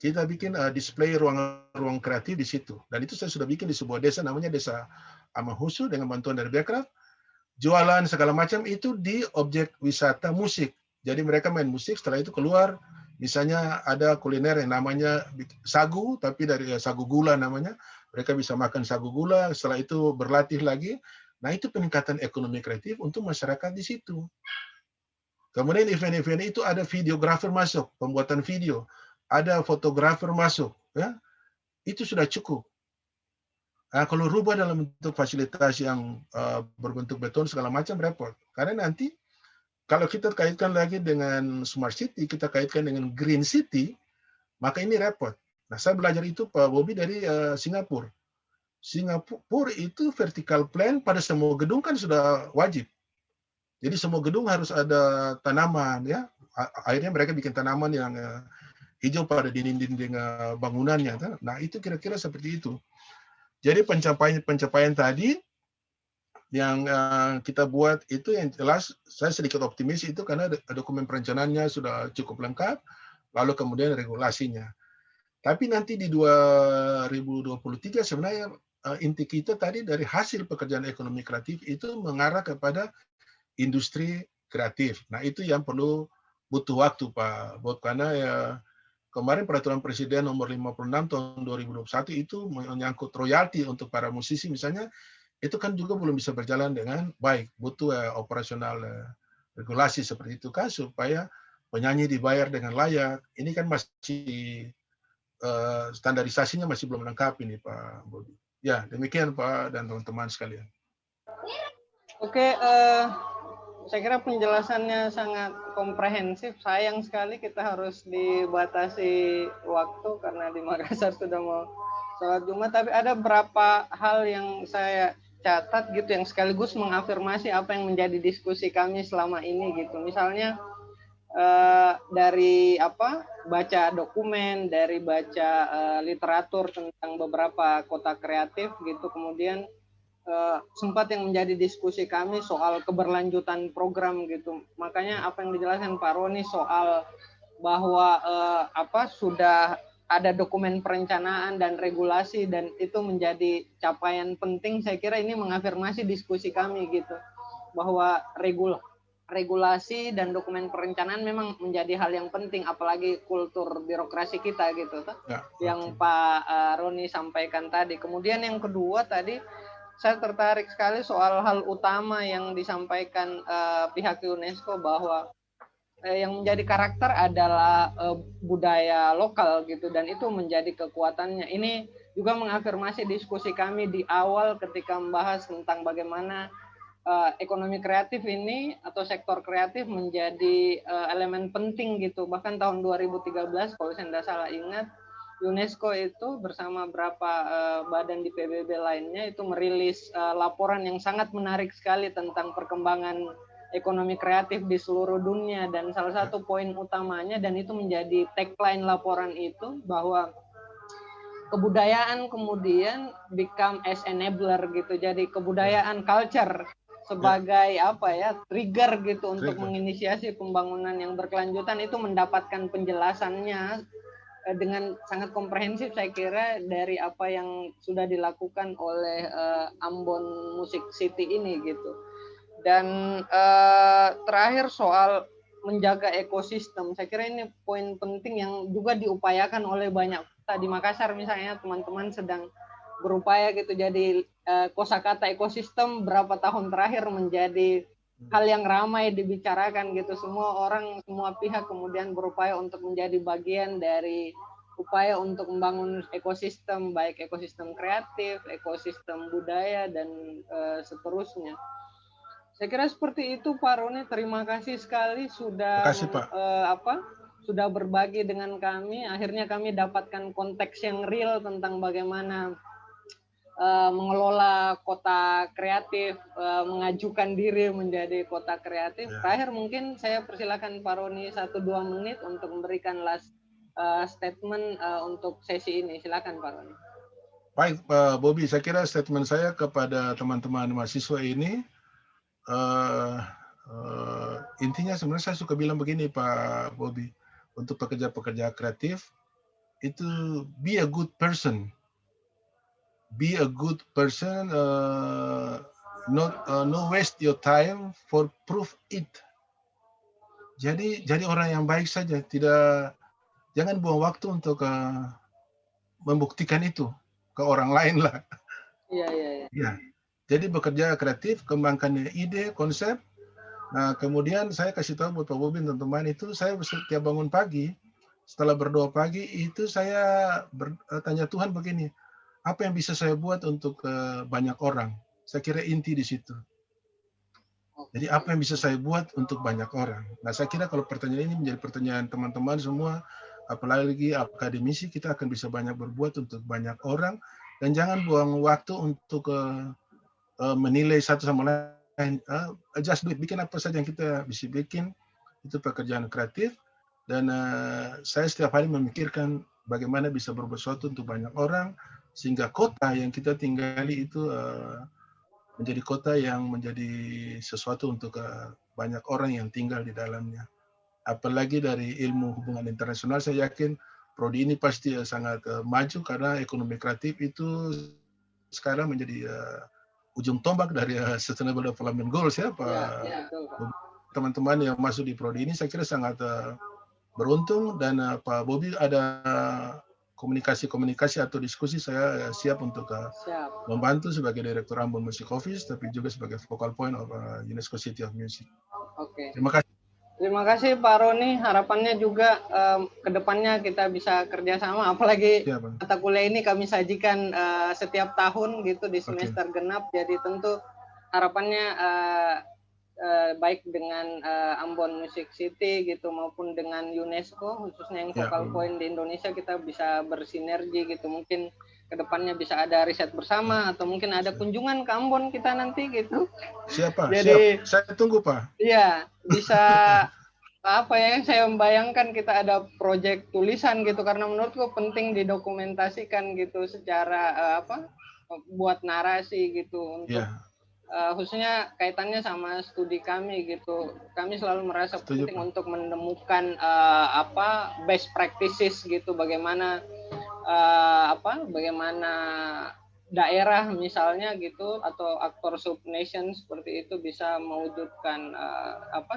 Kita bikin display ruang kreatif di situ. Dan itu saya sudah bikin di sebuah desa namanya Desa Amahusu dengan bantuan dari Bekraf. Jualan segala macam itu di objek wisata musik. Jadi mereka main musik, setelah itu keluar, misalnya ada kuliner yang namanya sagu, tapi dari sagu gula namanya. Mereka bisa makan sagu gula, setelah itu berlatih lagi. Nah, itu peningkatan ekonomi kreatif untuk masyarakat di situ. Kemudian event-event itu ada videografer masuk, pembuatan video. Ada fotografer masuk. Ya, itu sudah cukup. Nah, kalau rubah dalam bentuk fasilitas yang berbentuk beton segala macam repot. Karena nanti kalau kita kaitkan lagi dengan smart city, kita kaitkan dengan green city, maka ini repot. Nah, saya belajar itu Pak Bobby dari Singapura. Singapura itu vertical plan pada semua gedung kan sudah wajib. Jadi semua gedung harus ada tanaman, ya. Akhirnya mereka bikin tanaman yang hijau pada dinding-dinding bangunannya. Nah, itu kira-kira seperti itu. Jadi pencapaian tadi yang kita buat itu yang jelas saya sedikit optimis itu karena dokumen perencanaannya sudah cukup lengkap, lalu kemudian regulasinya. Tapi nanti di 2023 sebenarnya inti kita tadi dari hasil pekerjaan ekonomi kreatif itu mengarah kepada industri kreatif. Nah, itu yang perlu butuh waktu, Pak Bob, karena ya kemarin peraturan Presiden nomor 56 tahun 2021 itu menyangkut royalti untuk para musisi misalnya, itu kan juga belum bisa berjalan dengan baik. Butuh operasional regulasi seperti itu kan supaya penyanyi dibayar dengan layak. Ini kan masih standarisasinya masih belum lengkap ini, Pak Bobi. Ya, demikian Pak dan teman-teman sekalian. Oke, saya kira penjelasannya sangat komprehensif. Sayang sekali kita harus dibatasi waktu karena di Makassar sudah mau sholat Jumat. Tapi ada beberapa hal yang saya catat gitu yang sekaligus mengafirmasi apa yang menjadi diskusi kami selama ini gitu. Misalnya dari baca dokumen, dari baca literatur tentang beberapa kota kreatif gitu, kemudian sempat yang menjadi diskusi kami soal keberlanjutan program gitu. Makanya apa yang dijelaskan Pak Roni soal bahwa sudah ada dokumen perencanaan dan regulasi dan itu menjadi capaian penting, saya kira ini mengafirmasi diskusi kami gitu, bahwa regulasi dan dokumen perencanaan memang menjadi hal yang penting, apalagi kultur birokrasi kita gitu ya, yang Pak Roni sampaikan tadi. Kemudian yang kedua tadi saya tertarik sekali soal hal utama yang disampaikan pihak UNESCO bahwa yang menjadi karakter adalah budaya lokal gitu, dan itu menjadi kekuatannya. Ini juga mengafirmasi diskusi kami di awal ketika membahas tentang bagaimana ekonomi kreatif ini atau sektor kreatif menjadi elemen penting gitu. Bahkan tahun 2013 kalau saya tidak salah ingat, UNESCO itu bersama beberapa badan di PBB lainnya itu merilis laporan yang sangat menarik sekali tentang perkembangan ekonomi kreatif di seluruh dunia, dan salah satu poin utamanya, dan itu menjadi tagline laporan itu, bahwa kebudayaan kemudian become as enabler gitu. Jadi kebudayaan, culture sebagai trigger gitu untuk menginisiasi pembangunan yang berkelanjutan, itu mendapatkan penjelasannya dengan sangat komprehensif saya kira dari apa yang sudah dilakukan oleh Ambon Music City ini gitu. Dan terakhir soal menjaga ekosistem, saya kira ini poin penting yang juga diupayakan oleh banyak di Makassar misalnya, teman-teman sedang berupaya gitu. Jadi kosakata ekosistem berapa tahun terakhir menjadi hal yang ramai dibicarakan gitu. Semua orang, semua pihak kemudian berupaya untuk menjadi bagian dari upaya untuk membangun ekosistem, baik ekosistem kreatif, ekosistem budaya, dan seterusnya. Saya kira seperti itu Pak Roni. Terima kasih sekali sudah sudah berbagi dengan kami. Akhirnya kami dapatkan konteks yang real tentang bagaimana mengelola kota kreatif, mengajukan diri menjadi kota kreatif. Terakhir mungkin saya persilakan Pak Roni 1-2 menit untuk memberikan last statement untuk sesi ini. Silakan Pak Roni. Baik Pak Bobi, saya kira statement saya kepada teman-teman mahasiswa ini intinya sebenarnya saya suka bilang begini Pak Bobi, untuk pekerja-pekerja kreatif itu be a good person, no waste your time for proof it. Jadi orang yang baik saja, jangan buang waktu untuk membuktikan itu ke orang lain lah. Iya. Jadi bekerja kreatif, kembangkan ide, konsep. Nah, kemudian saya kasih tahu buat Pak Bobi dan teman-teman itu, saya setiap bangun pagi, setelah berdoa pagi, itu saya bertanya Tuhan begini, apa yang bisa saya buat untuk banyak orang? Saya kira inti di situ. Jadi apa yang bisa saya buat untuk banyak orang? Nah, saya kira kalau pertanyaan ini menjadi pertanyaan teman-teman semua, apalagi akademisi, kita akan bisa banyak berbuat untuk banyak orang, dan jangan buang waktu untuk menilai satu sama lain. Just do it, bikin apa saja yang kita bisa bikin, itu pekerjaan kreatif, Dan saya setiap hari memikirkan bagaimana bisa berbuat sesuatu untuk banyak orang, sehingga kota yang kita tinggali itu menjadi kota yang menjadi sesuatu untuk banyak orang yang tinggal di dalamnya. Apalagi dari ilmu hubungan internasional, saya yakin prodi ini pasti sangat maju karena ekonomi kreatif itu sekarang menjadi ujung tombak dari Sustainable Development Goals ya, Pak. Teman-teman yang masuk di prodi ini saya kira sangat beruntung, dan Pak Bobi ada komunikasi atau diskusi, saya siap untuk membantu sebagai Direktur Ambon Music Office, tapi juga sebagai focal point of UNESCO City of Music. Oke. Terima kasih. Terima kasih Pak Roni. Harapannya juga ke depannya kita bisa kerjasama. Apalagi mata kuliah ini kami sajikan setiap tahun gitu di semester genap. Jadi tentu harapannya baik dengan Ambon Music City gitu maupun dengan UNESCO, khususnya yang focal point di Indonesia, kita bisa bersinergi gitu. Mungkin kedepannya bisa ada riset bersama atau mungkin ada kunjungan ke Ambon kita nanti gitu. Siapa? Jadi, siap. Saya tunggu Pak. Iya, bisa apa ya, yang saya membayangkan kita ada proyek tulisan gitu, karena menurutku penting didokumentasikan gitu secara buat narasi gitu untuk khususnya kaitannya sama studi kami gitu. Kami selalu merasa penting untuk menemukan best practices gitu, bagaimana bagaimana daerah misalnya gitu atau aktor subnation seperti itu bisa mewujudkan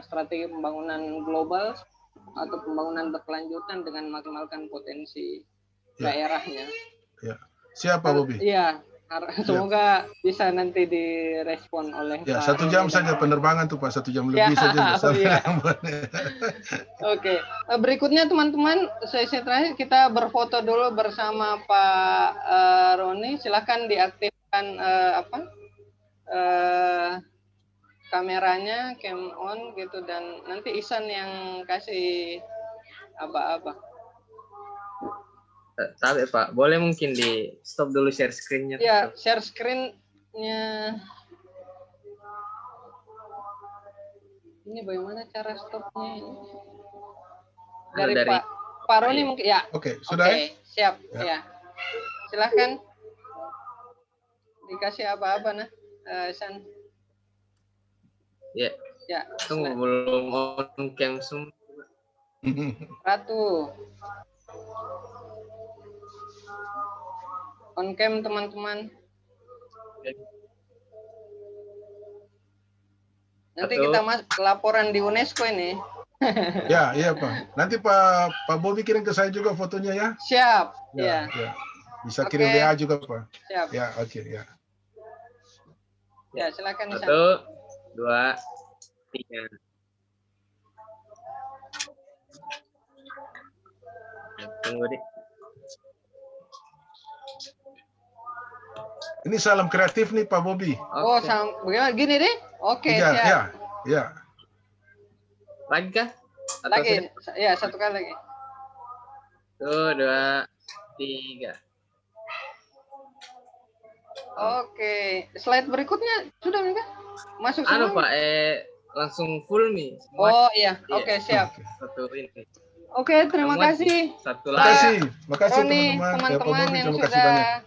strategi pembangunan global atau pembangunan berkelanjutan dengan maksimalkan potensi daerahnya. Ya. Siapa Bobi? Iya. Semoga bisa nanti direspon oleh ya, Pak 1 jam saja penerbangan tuh Pak, 1 jam lebih saja. Oke. Berikutnya teman-teman, sesi terakhir kita berfoto dulu bersama Pak Roni. Silakan diaktifkan kameranya, cam on gitu, dan nanti Ihsan yang kasih aba-aba. Tapi Pak, boleh mungkin di stop dulu share screen-nya. Ya, share screen-nya. Ini bagaimana cara stopnya? Dari Pak Roni mungkin ya. Oke, sudah. Siap. Ya. Silahkan. Dikasih apa-apa San. Ya. Ya. Tunggu belum on cam semua. Ratu. On cam teman-teman. Nanti kita laporan di UNESCO ini. Ya, iya Pak. Nanti Pak Bobi kirim ke saya juga fotonya ya. Siap. Ya. Bisa kirim WA juga Pak. Siap. Ya, oke ya. Ya, silakan. 1, 2, 3. Tunggu deh. Ini salam kreatif nih Pak Bobi. Oh, bagaimana gini deh? Oke, siap. Ya. Lagi kah? Lagi. Ya, 1 kali lagi. 1, 2, 3. Oke, slide berikutnya sudah Mika? Masuk semua? Pak, langsung full nih. Oh iya, oke, siap. Satu ini. Oke, terima kasih. Satu lagi. Makasih teman-teman yang sudah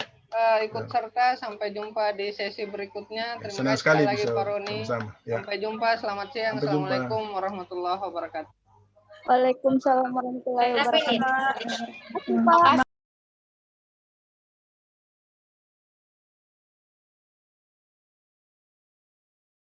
ikut serta. Sampai jumpa di sesi berikutnya. Terima kasih sekali lagi Pak Roni. Sampai jumpa, selamat siang. Assalamualaikum warahmatullahi wabarakatuh. Waalaikumsalam warahmatullahi wabarakatuh.